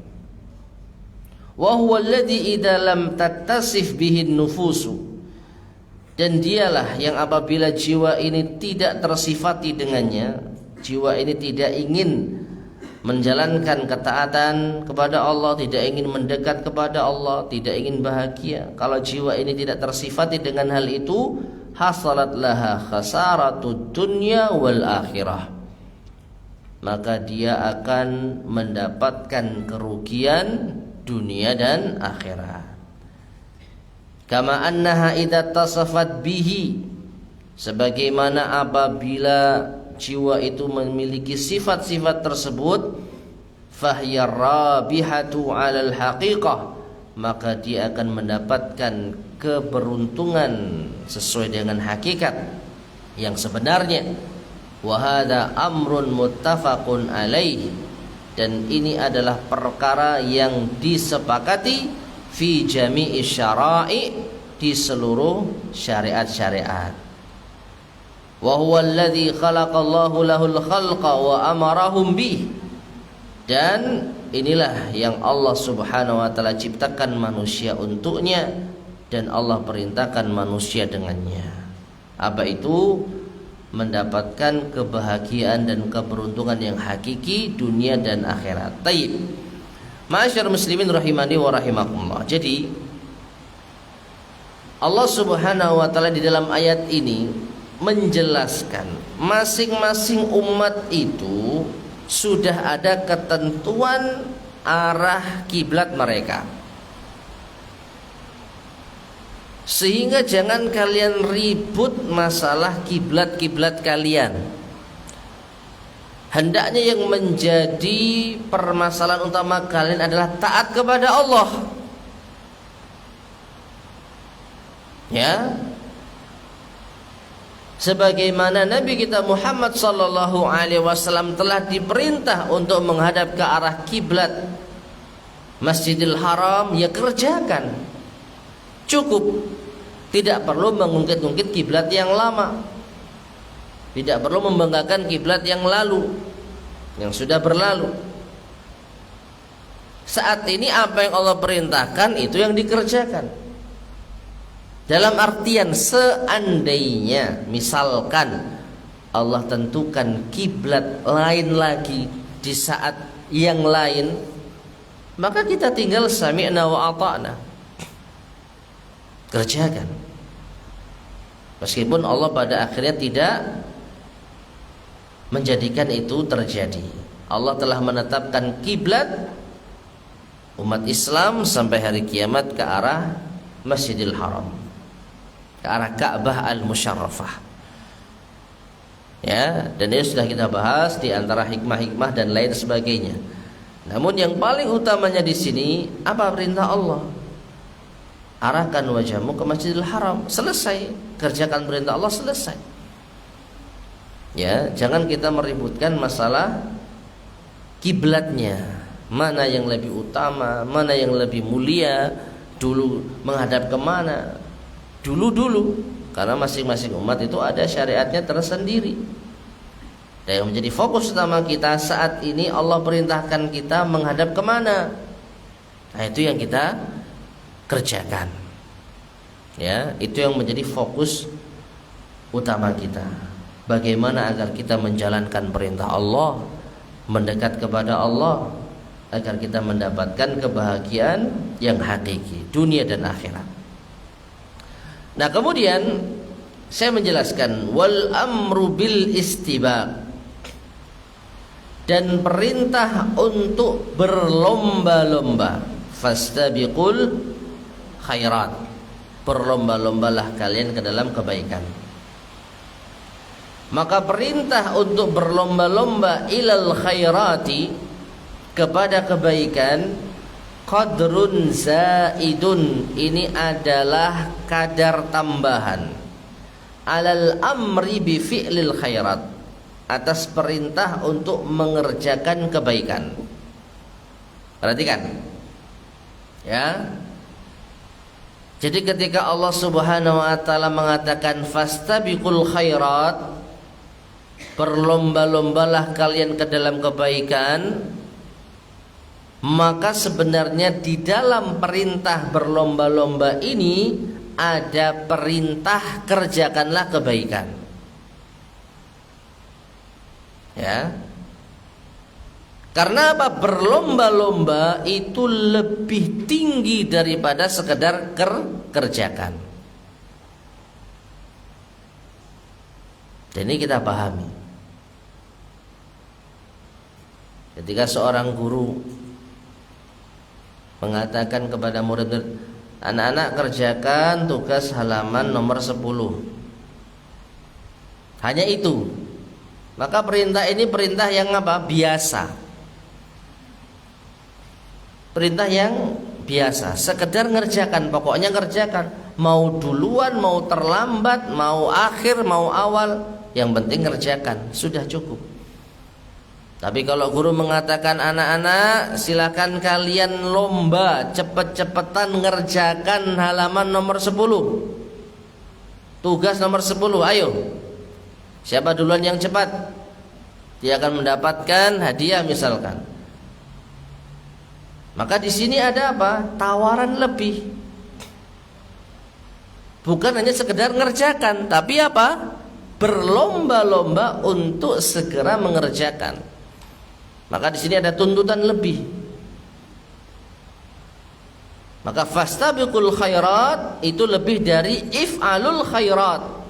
Wa huwa alladhi idza lam tattasif bihi nufusu, dan dialah yang apabila jiwa ini tidak tersifati dengannya, jiwa ini tidak ingin menjalankan ketaatan kepada Allah, tidak ingin mendekat kepada Allah, tidak ingin bahagia, kalau jiwa ini tidak tersifati dengan hal itu, hasalat laha khasaratud dunya wal akhirah, maka dia akan mendapatkan kerugian dunia dan akhirat. Kama annaha idza tasafat bihi, sebagaimana apabila jiwa itu memiliki sifat-sifat tersebut, fahiya rabihatu 'alal haqiqah, maka dia akan mendapatkan keberuntungan sesuai dengan hakikat yang sebenarnya. Wa hadza amrun muttafaqun alaih, dan ini adalah perkara yang disepakati fi jami'i syara'i, di seluruh syariat-syariat. Wa huwa alladhi khalaqallahu lahul khalqa wa amarahum bih, dan inilah yang Allah Subhanahu wa taala ciptakan manusia untuknya dan Allah perintahkan manusia dengannya. Apa itu? Mendapatkan kebahagiaan dan keberuntungan yang hakiki dunia dan akhirat. Taib. Ma'asyar muslimin rahimani wa rahimakumullah. Jadi Allah Subhanahu wa taala di dalam ayat ini menjelaskan masing-masing umat itu sudah ada ketentuan arah kiblat mereka, sehingga jangan kalian ribut masalah kiblat-kiblat kalian. Hendaknya yang menjadi permasalahan utama kalian adalah taat kepada Allah. Ya, sebagaimana Nabi kita Muhammad sallallahu alaihi wasallam telah diperintah untuk menghadap ke arah kiblat Masjidil Haram, ya kerjakan. Cukup, tidak perlu mengungkit-ungkit kiblat yang lama, tidak perlu membanggakan kiblat yang lalu, yang sudah berlalu. Saat ini apa yang Allah perintahkan itu yang dikerjakan. Dalam artian seandainya misalkan Allah tentukan kiblat lain lagi di saat yang lain, maka kita tinggal sami'na wa ata'na, kerjakan. Meskipun Allah pada akhirnya tidak menjadikan itu terjadi. Allah telah menetapkan kiblat umat Islam sampai hari kiamat ke arah Masjidil Haram, ke arah Ka'bah al-Musyarrafah. Ya, dan ini sudah kita bahas di antara hikmah-hikmah dan lain sebagainya. Namun yang paling utamanya di sini apa perintah Allah? Arahkan wajahmu ke Masjidil Haram. Selesai, kerjakan perintah Allah, selesai. Ya, jangan kita meributkan masalah kiblatnya, mana yang lebih utama, mana yang lebih mulia, dulu menghadap kemana. Dulu, karena masing-masing umat itu ada syariatnya tersendiri. Dan yang menjadi fokus utama kita saat ini, Allah perintahkan kita menghadap kemana. Nah, itu yang kita kerjakan. Ya, itu yang menjadi fokus utama kita. Bagaimana agar kita menjalankan perintah Allah, mendekat kepada Allah, agar kita mendapatkan kebahagiaan yang hakiki dunia dan akhirat. Nah, kemudian saya menjelaskan wal amru bil istibaq, dan perintah untuk berlomba-lomba, fastabiqul khairat, berlomba-lombalah kalian ke dalam kebaikan. Maka perintah untuk berlomba-lomba ilal khairati, kepada kebaikan, qadrun zaidun, ini adalah kadar tambahan, alal amri bi fi'lil khairat, atas perintah untuk mengerjakan kebaikan. Perhatikan ya. Jadi ketika Allah Subhanahu wa taala mengatakan fastabiqul khairat, berlomba-lombalah kalian ke dalam kebaikan, maka sebenarnya di dalam perintah berlomba-lomba ini ada perintah kerjakanlah kebaikan. Ya. Karena apa? Berlomba-lomba itu lebih tinggi daripada sekedar kerjakan. Dan ini kita pahami. Ketika seorang guru mengatakan kepada murid-murid, anak-anak kerjakan tugas halaman nomor 10. Hanya itu. Maka perintah ini perintah yang apa? Biasa. Perintah yang biasa, sekedar ngerjakan, pokoknya ngerjakan. Mau duluan, mau terlambat, mau akhir, mau awal, yang penting ngerjakan, sudah cukup. Tapi kalau guru mengatakan anak-anak silakan kalian lomba, cepet-cepetan ngerjakan halaman nomor 10, tugas nomor 10, ayo. Siapa duluan yang cepat, dia akan mendapatkan hadiah misalkan. Maka di sini ada apa? Tawaran lebih. Bukan hanya sekedar ngerjakan, tapi apa? Berlomba-lomba untuk segera mengerjakan. Maka di sini ada tuntutan lebih. Maka fastabiqul khairat itu lebih dari if'alul khairat.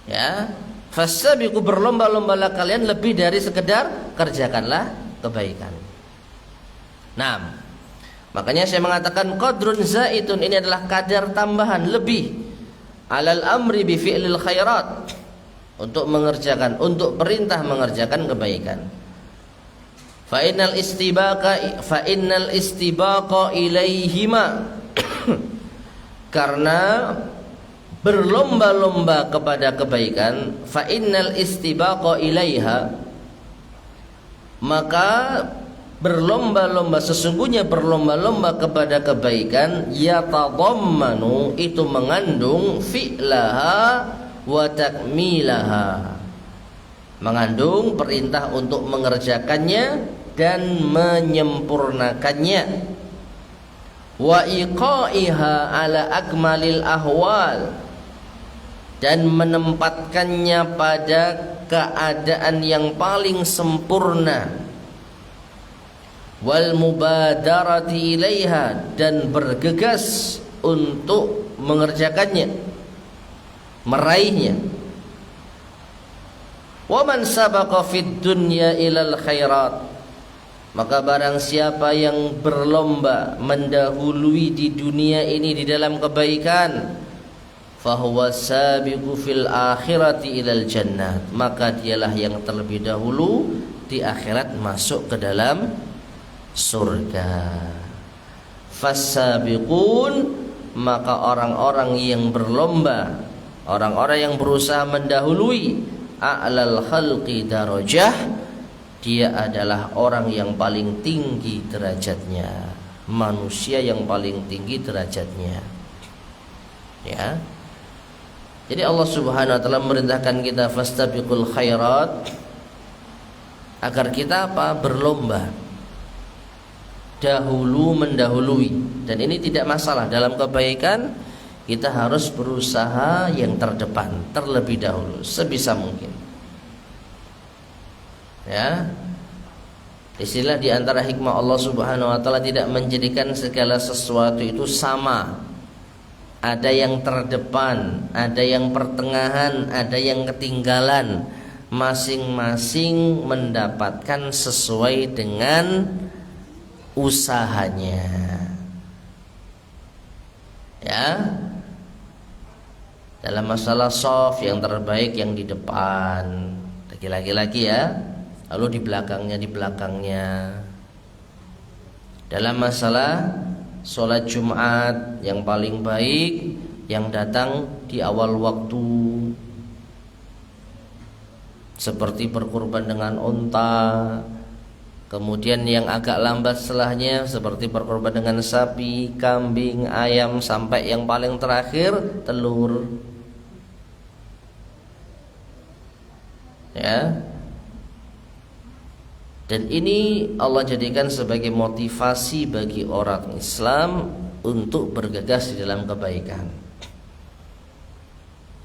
Ya, fastabiqu, berlomba-lombalah kalian, lebih dari sekedar kerjakanlah kebaikan. Nah, makanya saya mengatakan qadrun zaitun, ini adalah kadar tambahan lebih alal amri bi fi'lil khairat, untuk mengerjakan, untuk perintah mengerjakan kebaikan. Fa innal istibaqa ilaihima karena berlomba-lomba kepada kebaikan, fa innal istibaqa ilaiha, maka berlomba-lomba, sesungguhnya berlomba-lomba kepada kebaikan, yatadammanu, itu mengandung fi'laha wa takmilaha, mengandung perintah untuk mengerjakannya dan menyempurnakannya, wa iqaiha ala akmalil ahwal, dan menempatkannya pada keadaan yang paling sempurna, wal mubadarati ilaiha, dan bergegas untuk mengerjakannya, meraihnya. Wa man sabaqa fid dunya ilal khairat, maka barang siapa yang berlomba mendahului di dunia ini di dalam kebaikan, fahuwa sabiqu fil akhirati ilal jannah, maka dialah yang terlebih dahulu di akhirat masuk ke dalam surga. Fasabiqun, maka orang-orang yang berlomba, orang-orang yang berusaha mendahului, a'lal khalqi darajah, dia adalah orang yang paling tinggi derajatnya, manusia yang paling tinggi derajatnya. Ya. Jadi Allah Subhanahu wa taala memerintahkan kita fastabiqul khairat, agar kita apa? Berlomba, dahulu mendahului. Dan ini tidak masalah, dalam kebaikan kita harus berusaha yang terdepan, terlebih dahulu sebisa mungkin. Ya. Istilah di antara hikmah Allah Subhanahu wa taala tidak menjadikan segala sesuatu itu sama. Ada yang terdepan, ada yang pertengahan, ada yang ketinggalan. Masing-masing mendapatkan sesuai dengan usahanya. Ya. Dalam masalah soft, yang terbaik yang di depan, laki-laki ya. Lalu di belakangnya. Dalam masalah sholat Jumat, yang paling baik yang datang di awal waktu, seperti berkurban dengan unta. Kemudian yang agak lambat setelahnya seperti berkorban dengan sapi, kambing, ayam, sampai yang paling terakhir telur. Ya. Dan ini Allah jadikan sebagai motivasi bagi orang Islam untuk bergegas di dalam kebaikan.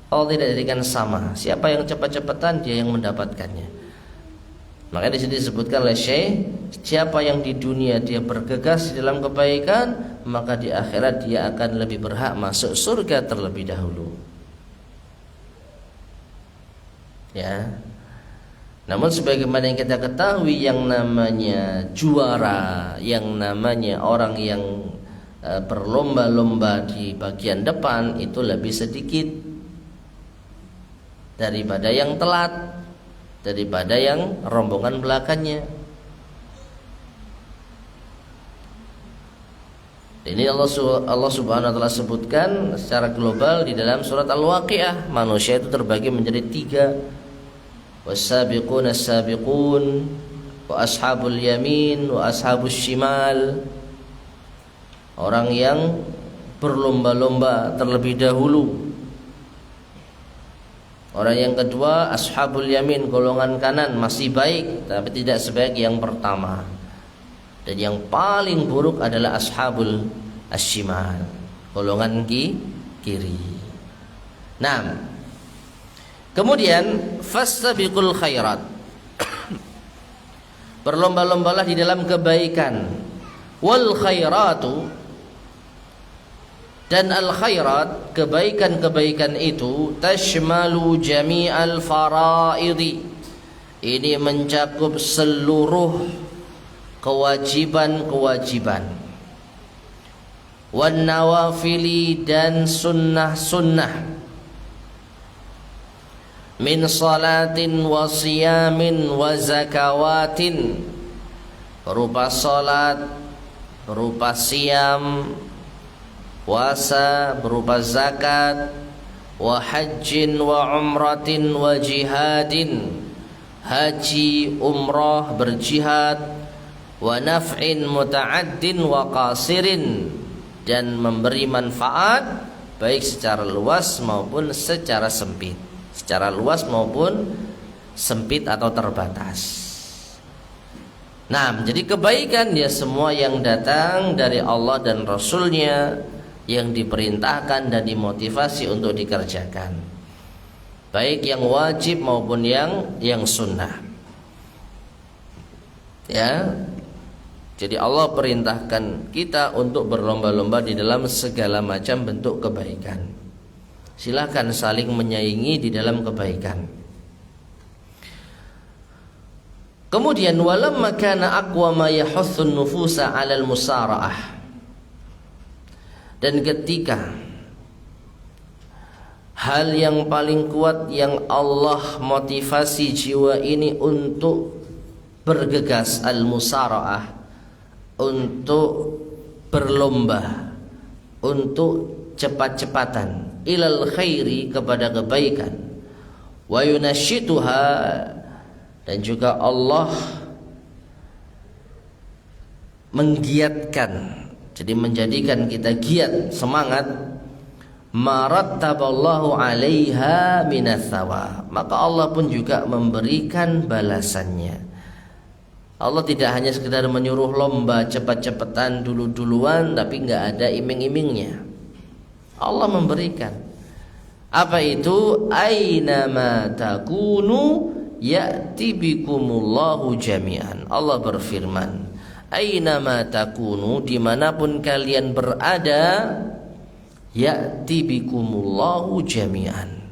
Allah tidak jadikan sama. Siapa yang cepat-cepatan, dia yang mendapatkannya. Makanya di sini disebutkan oleh Syekh, siapa yang di dunia dia bergegas di dalam kebaikan, maka di akhirat dia akan lebih berhak masuk surga terlebih dahulu. Ya. Namun sebagaimana yang kita ketahui, yang namanya juara, yang namanya orang yang berlomba-lomba di bagian depan itu lebih sedikit daripada yang telat, daripada yang rombongan belakangnya. Ini Allah Subhanahu wa taala sebutkan secara global di dalam surat Al-Waqiah. Manusia itu terbagi menjadi 3. Was-sabiquna as-sabiqun wa ashabul yamin wa ashabus shimal. Orang yang berlomba-lomba terlebih dahulu. Orang yang kedua ashabul yamin, golongan kanan, masih baik tapi tidak sebaik yang pertama. Dan yang paling buruk adalah ashabul ashimal, golongan kiri. Nah, kemudian fastabiqul khairat, berlomba-lombalah di dalam kebaikan. Wal khairatu, dan al khairat, kebaikan-kebaikan itu tashmalu jami'al faraidi, ini mencakup seluruh kewajiban-kewajiban. Wan nawafili, dan sunnah-sunnah. Min salatin wa siyamin wa zakawatin, berupa salat, berupa siam, puasa, berupa zakat, wa hajjin wa umratin wa jihadin, haji, umrah, berjihad, wa naf'in muta'addin wa qasirin, dan memberi manfaat baik secara luas maupun secara sempit, secara luas maupun sempit atau terbatas. Nah, jadi kebaikan ya semua yang datang dari Allah dan Rasulnya, yang diperintahkan dan dimotivasi untuk dikerjakan, baik yang wajib maupun yang sunnah. Ya, jadi Allah perintahkan kita untuk berlomba-lomba di dalam segala macam bentuk kebaikan. Silakan saling menyaingi di dalam kebaikan. Kemudian walamma kana aqwa ma yahussun nufusa 'alal musara'ah, dan ketika hal yang paling kuat yang Allah motivasi jiwa ini untuk bergegas, al-musara'ah, untuk berlomba, untuk cepat-cepatan, ilal khairi, kepada kebaikan, wa yunashituha, dan juga Allah menggiatkan, jadi menjadikan kita giat, semangat, marattaballahu 'alaiha minas thawab, maka Allah pun juga memberikan balasannya. Allah tidak hanya sekedar menyuruh lomba cepat-cepatan, dulu-duluan, tapi nggak ada iming-imingnya. Allah memberikan. Apa itu? Ainama takunu ya'ti bikumullahu jami'an. Allah berfirman, aynama takunu, dimanapun kalian berada, ya'ti bikumullahu jami'an,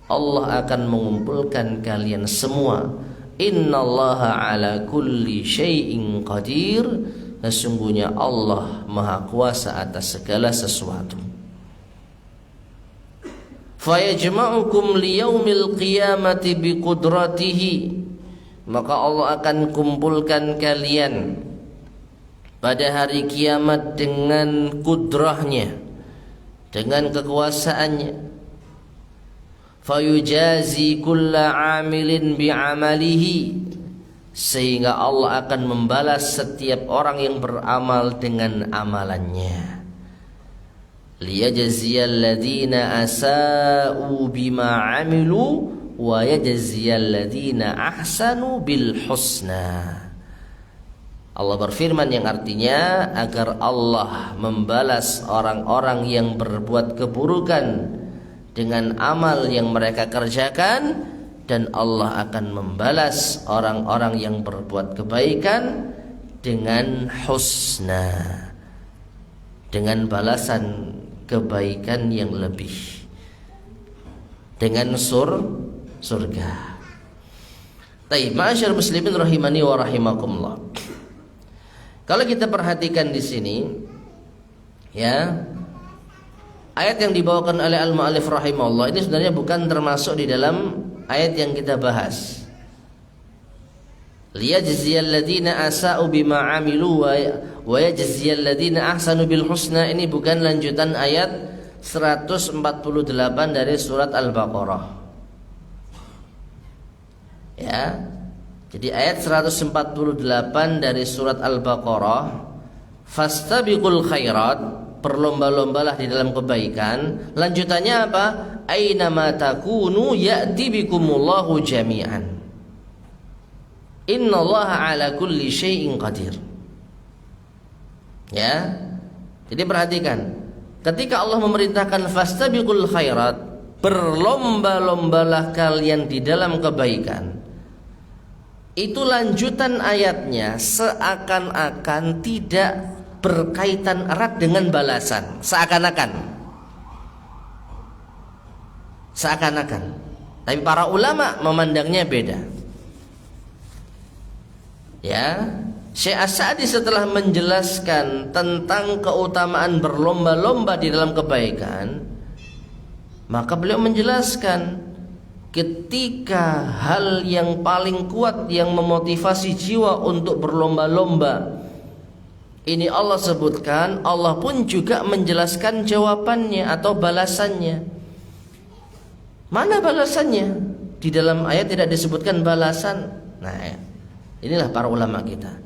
Allah akan mengumpulkan kalian semua. Innallaha ala kulli syai'in qadir, sesungguhnya Allah maha kuasa atas segala sesuatu. Fayajma'ukum liyaumil qiyamati biqudratihi, maka Allah akan kumpulkan kalian pada hari kiamat dengan kudrahnya, dengan kekuasaannya. Fayujazi kulla amilin bi'amalihi, sehingga Allah akan membalas setiap orang yang beramal dengan amalannya. Liyajziyal ladzina asa'u bima 'amilu wa yajziyal ladzina ahsanu bil husna. Allah berfirman yang artinya agar Allah membalas orang-orang yang berbuat keburukan dengan amal yang mereka kerjakan, dan Allah akan membalas orang-orang yang berbuat kebaikan dengan husna, dengan balasan kebaikan yang lebih, dengan surga. Baik, ma'asyar muslimin rahimani wa rahimakumullah. Kalau kita perhatikan di sini, ya, ayat yang dibawakan oleh al-mu'allif rahimahullah ini sebenarnya bukan termasuk di dalam ayat yang kita bahas. Liyajziyal ladzina asa'u bima 'amilu wa yajziyal ladzina ahsanu bil husna, ini bukan lanjutan ayat 148 dari surat Al-Baqarah. Ya. Jadi ayat 148 dari surat Al-Baqarah, fastabiqul khairat, berlomba-lombalah di dalam kebaikan. Lanjutannya apa? Aynama takunu ya'ti bikumullahu jami'an. Innallaha ala kulli syai'in qadir. Ya. Jadi perhatikan, ketika Allah memerintahkan fastabiqul khairat, berlomba-lombalah kalian di dalam kebaikan, itu lanjutan ayatnya seakan-akan tidak berkaitan erat dengan balasan. Seakan-akan. Tapi para ulama memandangnya beda. Ya, Syekh As-Sa'di setelah menjelaskan tentang keutamaan berlomba-lomba di dalam kebaikan, maka beliau menjelaskan ketika hal yang paling kuat yang memotivasi jiwa untuk berlomba-lomba ini Allah sebutkan, Allah pun juga menjelaskan jawabannya atau balasannya. Mana balasannya? Di dalam ayat tidak disebutkan balasan. Nah, inilah para ulama kita.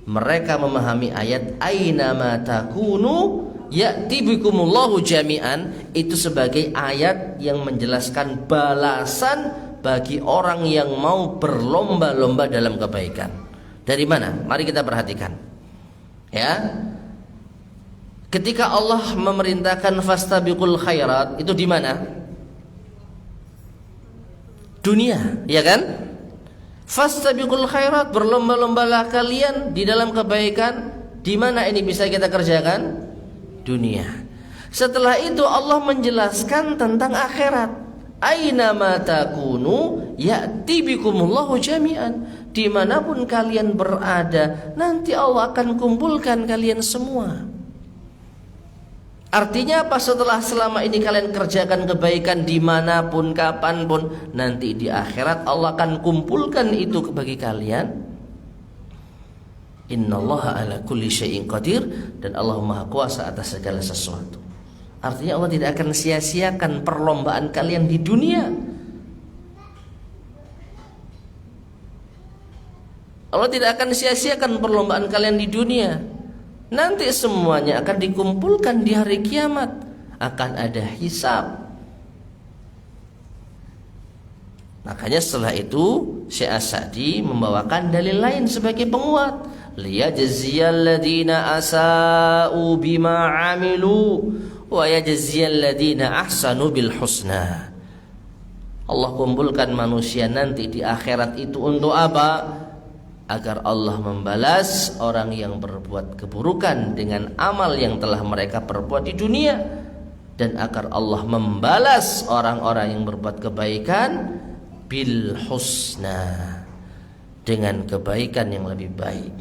Mereka memahami ayat aynama takunu ya'ti bikumullahu jami'an itu sebagai ayat yang menjelaskan balasan bagi orang yang mau berlomba-lomba dalam kebaikan. Dari mana? Mari kita perhatikan. Ya. Ketika Allah memerintahkan fastabiqul khairat, itu di mana? Dunia, ya kan? Fastabiqul khairat, berlomba-lombalah kalian di dalam kebaikan. Di mana ini bisa kita kerjakan? Dunia. Setelah itu Allah menjelaskan tentang akhirat. Aynama takunu ya'ti bikumullahu jami'an. Dimanapun kalian berada, nanti Allah akan kumpulkan kalian semua. Artinya apa? Setelah selama ini kalian kerjakan kebaikan dimanapun, kapanpun, nanti di akhirat Allah akan kumpulkan itu bagi kalian. Innallaha ala kulli syai'in qadir, dan Allah maha kuasa atas segala sesuatu. Artinya Allah tidak akan sia-siakan perlombaan kalian di dunia. Allah tidak akan sia-siakan perlombaan kalian di dunia. Nanti semuanya akan dikumpulkan di hari kiamat. Akan ada hisab. Makanya setelah itu Syekh As-Sa'di membawakan dalil lain sebagai penguat. Liyajziyal ladzina asa'u bima 'amilu wa yajziyal ladzina ahsanu bil husna. Allah kumpulkan manusia nanti di akhirat itu untuk apa? Agar Allah membalas orang yang berbuat keburukan dengan amal yang telah mereka perbuat di dunia, dan agar Allah membalas orang-orang yang berbuat kebaikan bil husna, dengan kebaikan yang lebih baik,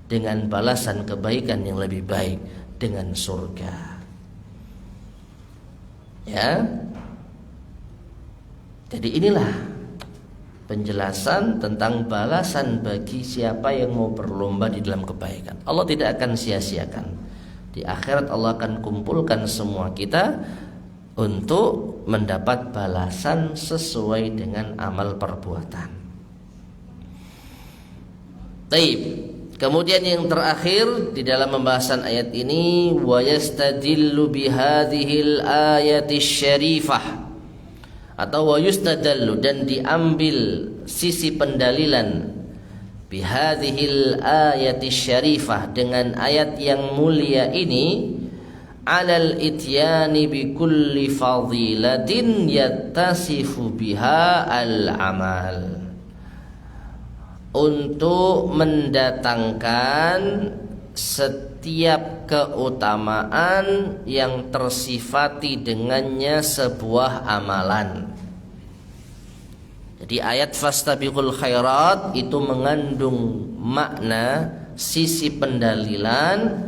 dengan balasan kebaikan yang lebih baik, dengan surga. Ya. Jadi inilah penjelasan tentang balasan bagi siapa yang mau berlomba di dalam kebaikan. Allah tidak akan sia-siakan. Di akhirat Allah akan kumpulkan semua kita untuk mendapat balasan sesuai dengan amal perbuatan. Taib. Kemudian yang terakhir di dalam pembahasan ayat ini, wa yastadillu bihadhil ayati syarifah, atau wa yustadallu, dan diambil sisi pendalilan bihadhil ayati syarifah, dengan ayat yang mulia ini, alal ityani bi kulli fadilatin yattasifu biha al amal, untuk mendatangkan setiap keutamaan yang tersifati dengannya sebuah amalan. Jadi ayat fastabiqul khairat itu mengandung makna sisi pendalilan,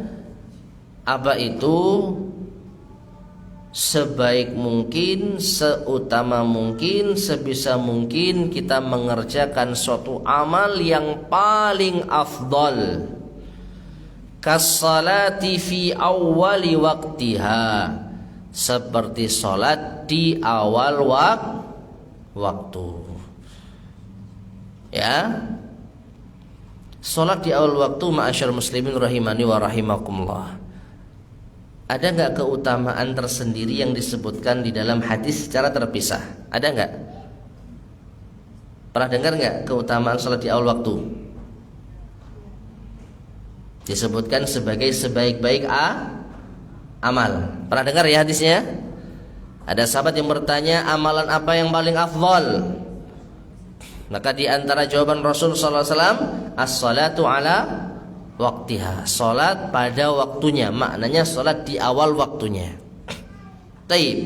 apa itu? Sebaik mungkin, seutama mungkin, sebisa mungkin kita mengerjakan suatu amal yang paling afdal, kas-salati fi awwali waqtiha, seperti salat di awal waktu. Ya. Salat di awal waktu, ma'asyar muslimin rahimani wa rahimakumullah. Ada enggak keutamaan tersendiri yang disebutkan di dalam hadis secara terpisah? Ada enggak? Pernah dengar enggak keutamaan salat di awal waktu? Disebutkan sebagai sebaik-baik amal. Pernah dengar ya hadisnya? Ada sahabat yang bertanya, amalan apa yang paling afdal? Maka di antara jawaban Rasul sallallahu alaihi wasallam, as-salatu ala waqtiha, salat pada waktunya. Maknanya salat di awal waktunya. Taib.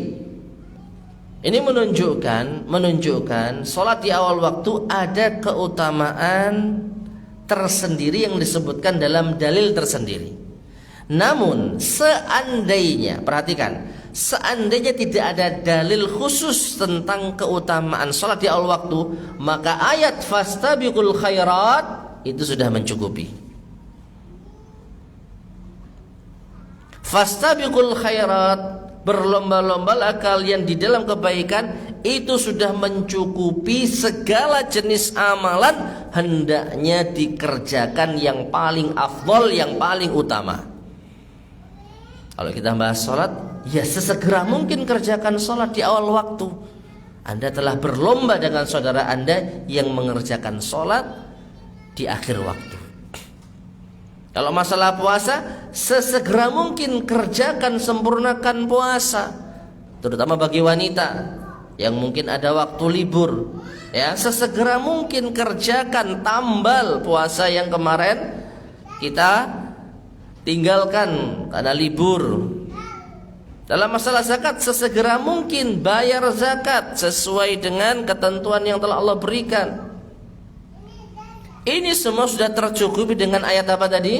Ini menunjukkan salat di awal waktu ada keutamaan tersendiri yang disebutkan dalam dalil tersendiri. Namun seandainya, perhatikan, seandainya tidak ada dalil khusus tentang keutamaan salat di awal waktu, maka ayat fastabiqul khairat itu sudah mencukupi. Fastabiqul khairat, berlomba-lombalah kalian di dalam kebaikan, itu sudah mencukupi segala jenis amalan hendaknya dikerjakan yang paling afdol, yang paling utama. Kalau kita bahas sholat, ya sesegera mungkin kerjakan sholat di awal waktu. Anda telah berlomba dengan saudara Anda yang mengerjakan sholat di akhir waktu. Kalau masalah puasa, sesegera mungkin kerjakan, sempurnakan puasa, terutama bagi wanita yang mungkin ada waktu libur. Ya, sesegera mungkin kerjakan, tambal puasa yang kemarin kita tinggalkan karena libur. Dalam masalah zakat, sesegera mungkin bayar zakat sesuai dengan ketentuan yang telah Allah berikan. Ini semua sudah tercukupi dengan ayat apa tadi?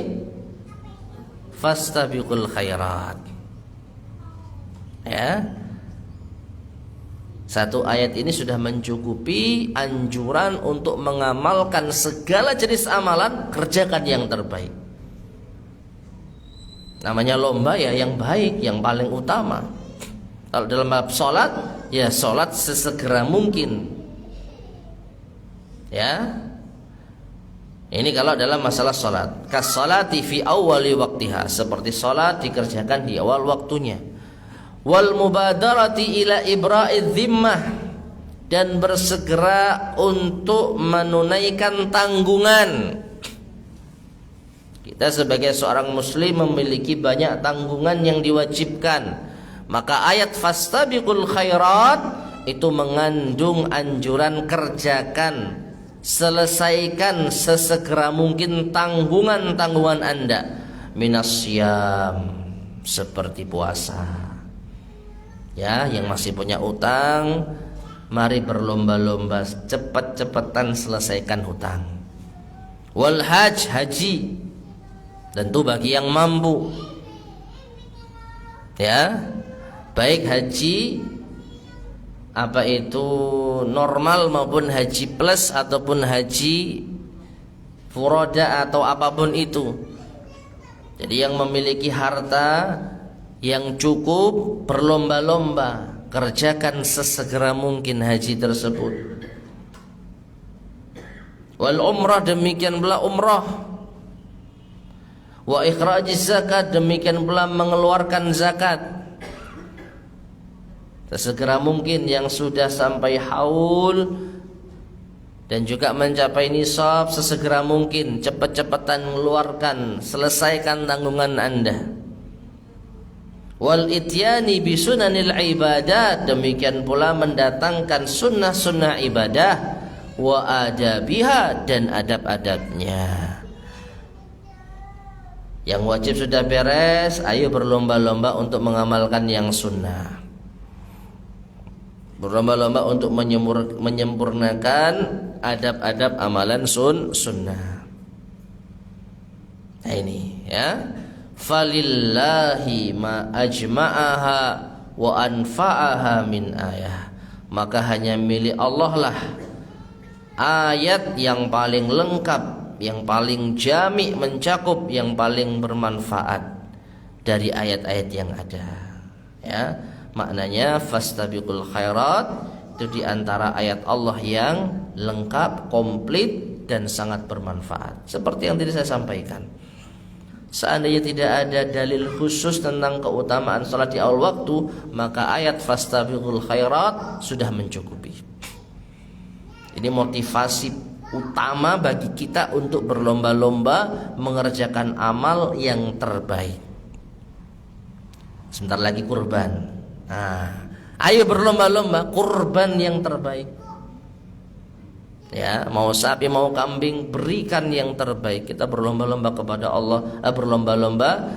Fastabiqul khairat. Ya. Satu ayat ini sudah mencukupi anjuran untuk mengamalkan segala jenis amalan, kerjakan yang terbaik. Namanya lomba ya yang baik, yang paling utama. Kalau dalam bab sholat, ya sholat sesegera mungkin. Ya. Ini kalau dalam masalah sholat, kas-sholati fi awwali waqtiha, seperti sholat dikerjakan di awal waktunya. Wal mubadarati ila ibra'idz zimmah, dan bersegera untuk menunaikan tanggungan. Kita sebagai seorang muslim memiliki banyak tanggungan yang diwajibkan. Maka ayat fastabiqul khairat itu mengandung anjuran kerjakan, selesaikan sesegera mungkin tanggungan-tanggungan Anda. Minasyam, seperti puasa. Ya, yang masih punya utang, mari berlomba-lomba cepat-cepatan selesaikan hutang. Wal hajj, haji, tentu bagi yang mampu. Ya, baik haji apa itu normal maupun haji plus ataupun haji furoda atau apapun itu. Jadi yang memiliki harta yang cukup berlomba-lomba kerjakan sesegera mungkin haji tersebut. Wal umrah, demikian pula umrah. Wa ikhrajiz zakat, demikian pula mengeluarkan zakat. Sesegera mungkin yang sudah sampai haul dan juga mencapai nisab, sesegera mungkin cepat-cepatan mengeluarkan, selesaikan tanggungan Anda. Wal ityani bi sunanil ibadat, demikian pula mendatangkan sunnah-sunnah ibadah, wa adabiha, dan adab-adabnya. Yang wajib sudah beres, ayo berlomba-lomba untuk mengamalkan yang sunnah. Berlomba-lomba untuk menyempurnakan adab-adab amalan sunnah. Nah ini ya. Falillahi ma ajma'aha wa anfa'aha min ayah. Maka hanya milik Allah lah ayat yang paling lengkap, yang paling jami, mencakup, yang paling bermanfaat dari ayat-ayat yang ada. Ya, maknanya fastabiqul khairat itu diantara ayat Allah yang lengkap, komplit, dan sangat bermanfaat. Seperti yang tadi saya sampaikan, seandainya tidak ada dalil khusus tentang keutamaan salat di awal waktu, maka ayat fastabiqul khairat sudah mencukupi. Ini motivasi utama bagi kita untuk berlomba-lomba mengerjakan amal yang terbaik. Sebentar lagi kurban. Nah, ayo berlomba-lomba kurban yang terbaik. Ya, mau sapi mau kambing, berikan yang terbaik. Kita berlomba-lomba kepada Allah, berlomba-lomba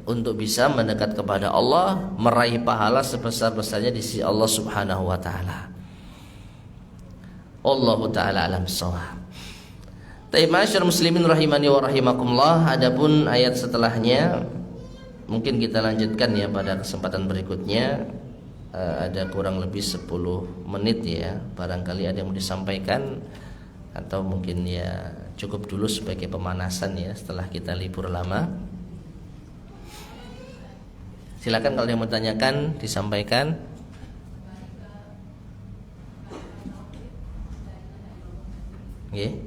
untuk bisa mendekat kepada Allah, meraih pahala sebesar-besarnya di sisi Allah Subhanahu wa taala. Allahu taala alam shawab. Taib masyarakat muslimin rahimani wa rahimakumullah. Adapun ayat setelahnya mungkin kita lanjutkan ya pada kesempatan berikutnya. Ada kurang lebih 10 menit ya. Barangkali ada yang mau disampaikan, atau mungkin ya cukup dulu sebagai pemanasan ya setelah kita libur lama. Silakan kalau yang mau tanyakan disampaikan. Okay.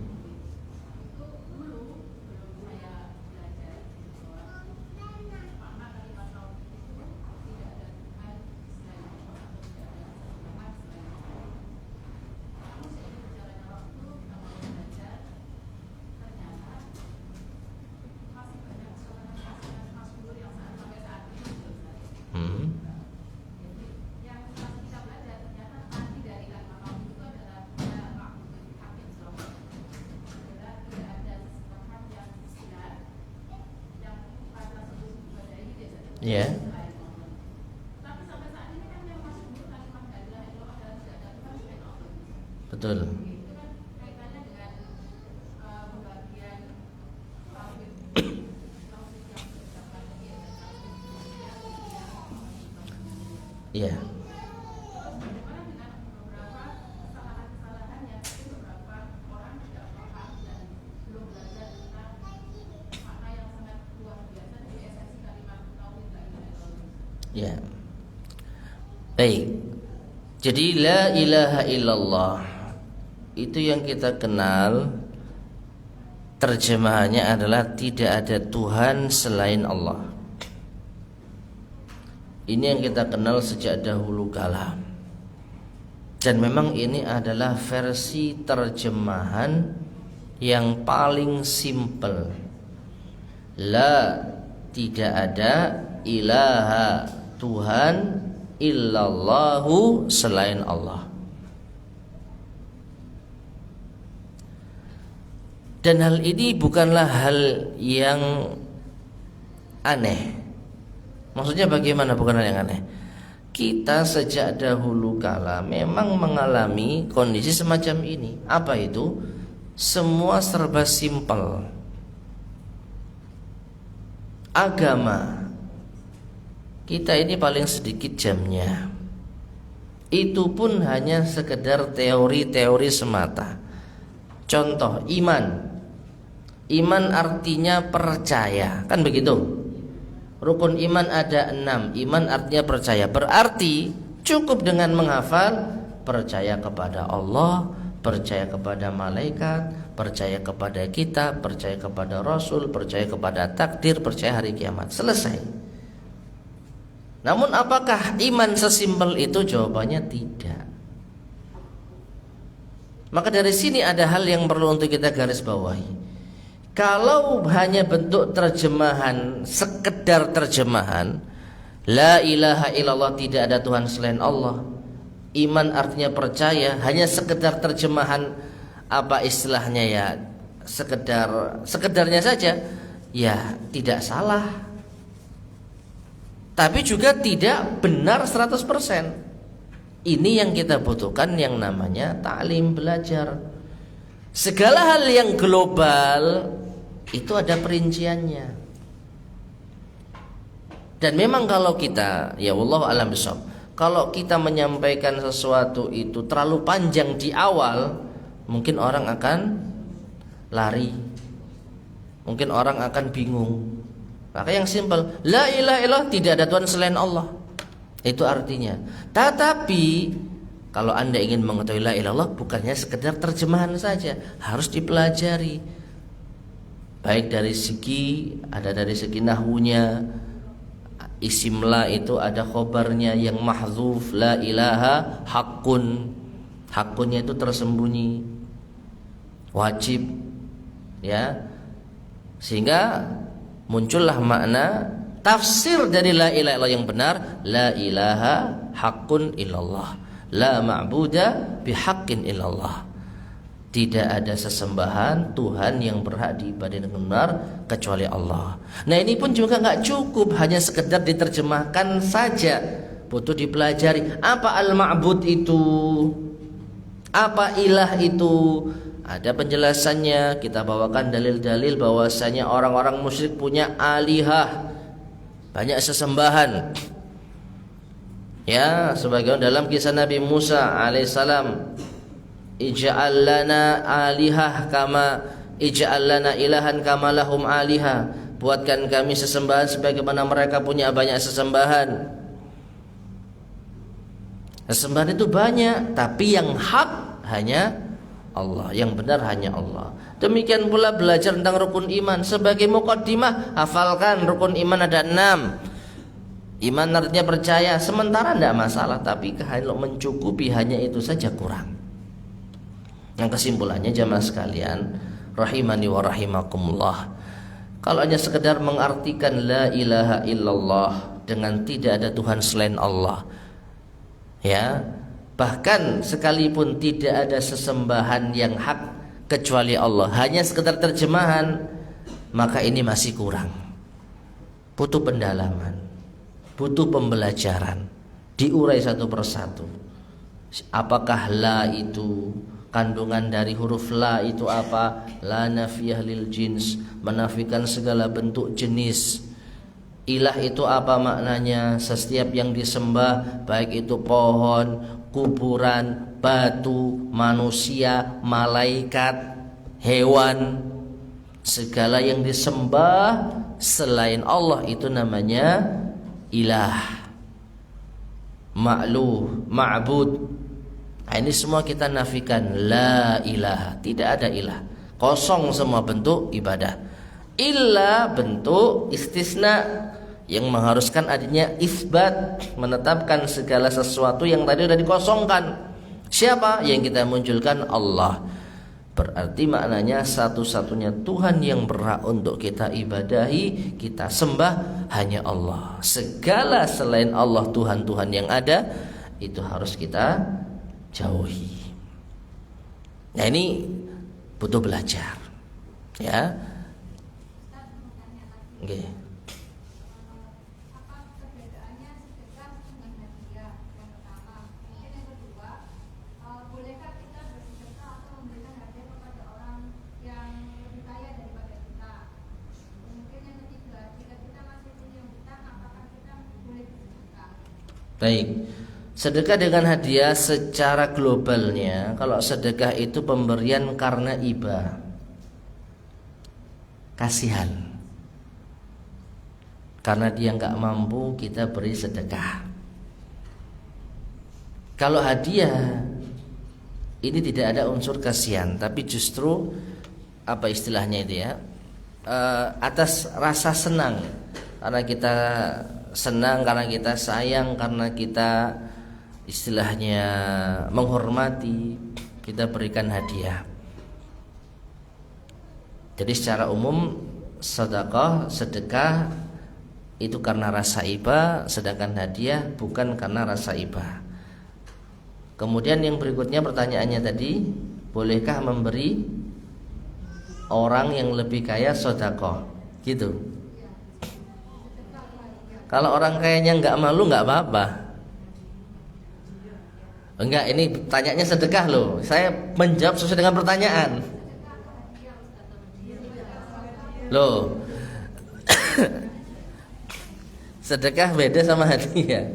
Ya. Betul. Iya. Ya. Baik. Jadi la ilaha illallah itu yang kita kenal, terjemahannya adalah tidak ada Tuhan selain Allah. Ini yang kita kenal sejak dahulu kala. Dan memang ini adalah versi terjemahan yang paling simpel. La, tidak ada, ilaha, Tuhan, illallahu, selain Allah. Dan hal ini bukanlah hal yang aneh. Maksudnya bagaimana bukan hal yang aneh? Kita sejak dahulu kala memang mengalami kondisi semacam ini. Apa itu? Semua serba simpel. Agama kita ini paling sedikit jamnya. Itu pun hanya sekedar teori-teori semata. Contoh, iman. Iman artinya percaya, kan begitu? Rukun iman ada 6. Iman artinya percaya. Berarti cukup dengan menghafal percaya kepada Allah, percaya kepada malaikat, percaya kepada kita, percaya kepada Rasul, percaya kepada takdir, percaya hari kiamat. Selesai. Namun apakah iman sesimpel itu? Jawabannya tidak. Maka dari sini ada hal yang perlu untuk kita garis bawahi. Kalau hanya bentuk terjemahan, sekedar terjemahan, la ilaha illallah, tidak ada Tuhan selain Allah, iman artinya percaya, hanya sekedar terjemahan, apa istilahnya ya, sekedarnya saja, ya tidak salah. Tapi juga tidak benar 100%. Ini yang kita butuhkan, yang namanya ta'lim, belajar. Segala hal yang global itu ada perinciannya. Dan memang kalau kita, ya wallahu a'lam bishawab, kalau kita menyampaikan sesuatu itu terlalu panjang di awal, mungkin orang akan lari, mungkin orang akan bingung. Maka yang simpel, la ilaha illallah, tidak ada Tuhan selain Allah, itu artinya. Tetapi kalau Anda ingin mengetahui la ilaha illallah, bukannya sekedar terjemahan saja, harus dipelajari. Baik dari segi, ada dari segi nahwunya, isim la itu ada khobarnya yang mahdzuf, la ilaha haqqun, haqqunnya itu tersembunyi, wajib, ya, sehingga muncullah makna tafsir dari la ilaha illallah yang benar, la ilaha haqqun illallah, la ma'buda bihaqqin illallah. Tidak ada sesembahan Tuhan yang berhak diibadahi dengan benar kecuali Allah. Nah, ini pun juga nggak cukup hanya sekedar diterjemahkan saja, butuh dipelajari. Apa al-ma'bud itu? Apa ilah itu? Ada penjelasannya. Kita bawakan dalil-dalil bahwasanya orang-orang musyrik punya alihah, banyak sesembahan. Ya, sebagaimana dalam kisah Nabi Musa alaihissalam, ij'al lana alihah kama ij'al lana ilahan kama lahum alihah, buatkan kami sesembahan sebagaimana mereka punya banyak sesembahan. Sesembahan itu banyak, tapi yang hak hanya Allah, yang benar hanya Allah. Demikian pula belajar tentang rukun iman. Sebagai muqaddimah, hafalkan rukun iman ada 6. Iman artinya percaya, sementara tidak masalah, tapi kalau mencukupi hanya itu saja kurang. Yang kesimpulannya jamaah sekalian, rahimani wa rahimakumullah, kalau hanya sekedar mengartikan la ilaha illallah dengan tidak ada Tuhan selain Allah, ya, bahkan sekalipun tidak ada sesembahan yang hak kecuali Allah, hanya sekedar terjemahan, maka ini masih kurang. Butuh pendalaman, butuh pembelajaran, diurai satu persatu. Apakah la itu, kandungan dari huruf la itu apa? La nafiyah lil jins, menafikan segala bentuk jenis. Ilah itu apa maknanya? Setiap yang disembah, baik itu pohon, kuburan, batu, manusia, malaikat, hewan, segala yang disembah selain Allah itu namanya ilah, ma'luh, ma'bud. Nah, ini semua kita nafikan, la ilaha, tidak ada ilah, kosong semua bentuk ibadah. Illa bentuk istisna yang mengharuskan adanya isbat, menetapkan segala sesuatu yang tadi sudah dikosongkan. Siapa yang kita munculkan? Allah. Berarti maknanya satu-satunya Tuhan yang berhak untuk kita ibadahi, kita sembah hanya Allah. Segala selain Allah, Tuhan-Tuhan yang ada itu harus kita jauhi. Nah, ini butuh belajar, ya. Oke. Baik, sedekah dengan hadiah secara globalnya, kalau sedekah itu pemberian karena iba, kasihan. Karena dia nggak mampu, kita beri sedekah. Kalau hadiah, ini tidak ada unsur kasihan, tapi justru apa istilahnya itu ya, atas rasa senang, karena kita senang, karena kita sayang, karena kita istilahnya menghormati, kita berikan hadiah. Jadi secara umum sedekah itu karena rasa iba, sedangkan hadiah bukan karena rasa iba. Kemudian yang berikutnya pertanyaannya tadi, bolehkah memberi orang yang lebih kaya sedekah? Gitu. Kalau orang kayanya nggak malu nggak apa-apa. Enggak, ini tanyanya sedekah loh. Saya menjawab sesuai dengan pertanyaan. Loh. Sedekah beda sama hadiah.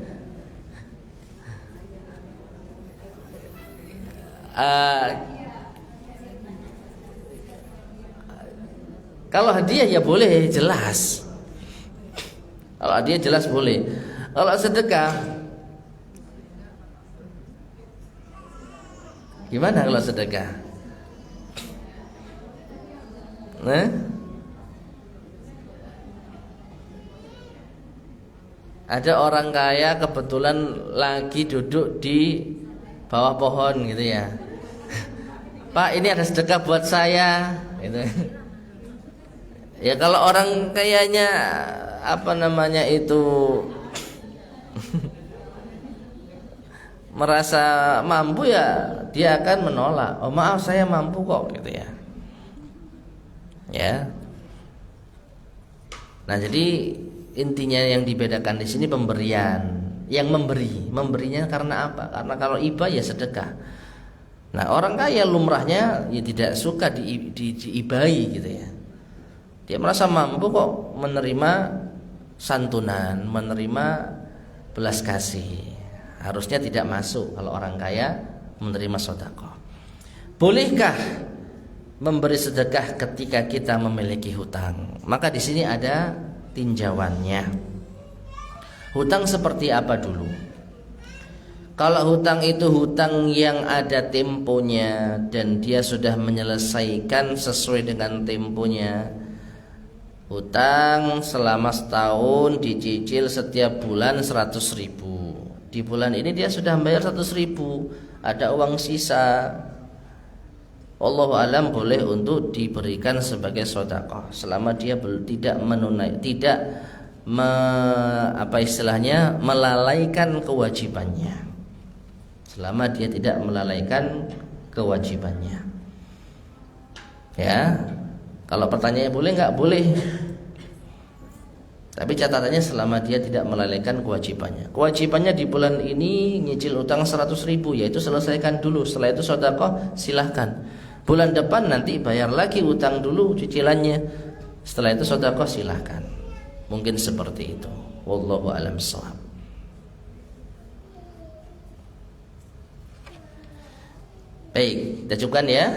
Kalau hadiah ya boleh, jelas. Kalau hadiah jelas boleh. Kalau sedekah, gimana kalau sedekah? Nah, ada orang kaya kebetulan lagi duduk di bawah pohon gitu ya. Pak, ini ada sedekah buat saya gitu. Ya kalau orang kayaknya apa namanya itu merasa mampu, ya dia akan menolak. Oh maaf, saya mampu kok gitu ya. Ya. Nah, jadi intinya yang dibedakan di sini pemberian. Yang memberinya karena apa? Karena kalau iba ya sedekah. Nah, orang kaya lumrahnya ya tidak suka diibai gitu ya. Dia merasa mampu kok menerima santunan, menerima belas kasih. Harusnya tidak masuk kalau orang kaya menerima sedekah. Bolehkah memberi sedekah ketika kita memiliki hutang? Maka di sini ada tinjauannya. Hutang seperti apa dulu? Kalau hutang itu hutang yang ada temponya dan dia sudah menyelesaikan sesuai dengan temponya, hutang selama setahun dicicil setiap bulan 100.000. Di bulan ini dia sudah bayar 100.000, ada uang sisa, Allahu alam boleh untuk diberikan sebagai sedekah selama dia tidak melalaikan kewajibannya. Selama dia tidak melalaikan kewajibannya. Ya. Kalau pertanyaannya boleh nggak? Boleh. Tapi catatannya selama dia tidak melalaikan kewajibannya. Kewajibannya di bulan ini nyicil utang 100.000, yaitu selesaikan dulu. Setelah itu sedekah silahkan. Bulan depan nanti bayar lagi utang dulu cicilannya. Setelah itu sedekah silahkan. Mungkin seperti itu. Wallahu a'lam bishawab. Baik, kita cukupkan ya.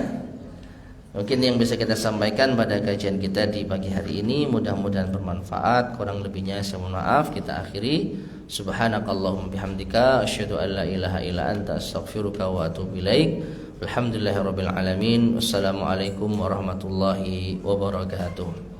Mungkin yang bisa kita sampaikan pada kajian kita di pagi hari ini, mudah-mudahan bermanfaat. Kurang lebihnya saya mohon maaf. Kita akhiri. Subhanakallahumma bihamdika asyhadu an la ilaha illa anta astaghfiruka wa atubu ilaik. Alhamdulillahirabbil alamin. Wassalamualaikum warahmatullahi wabarakatuh.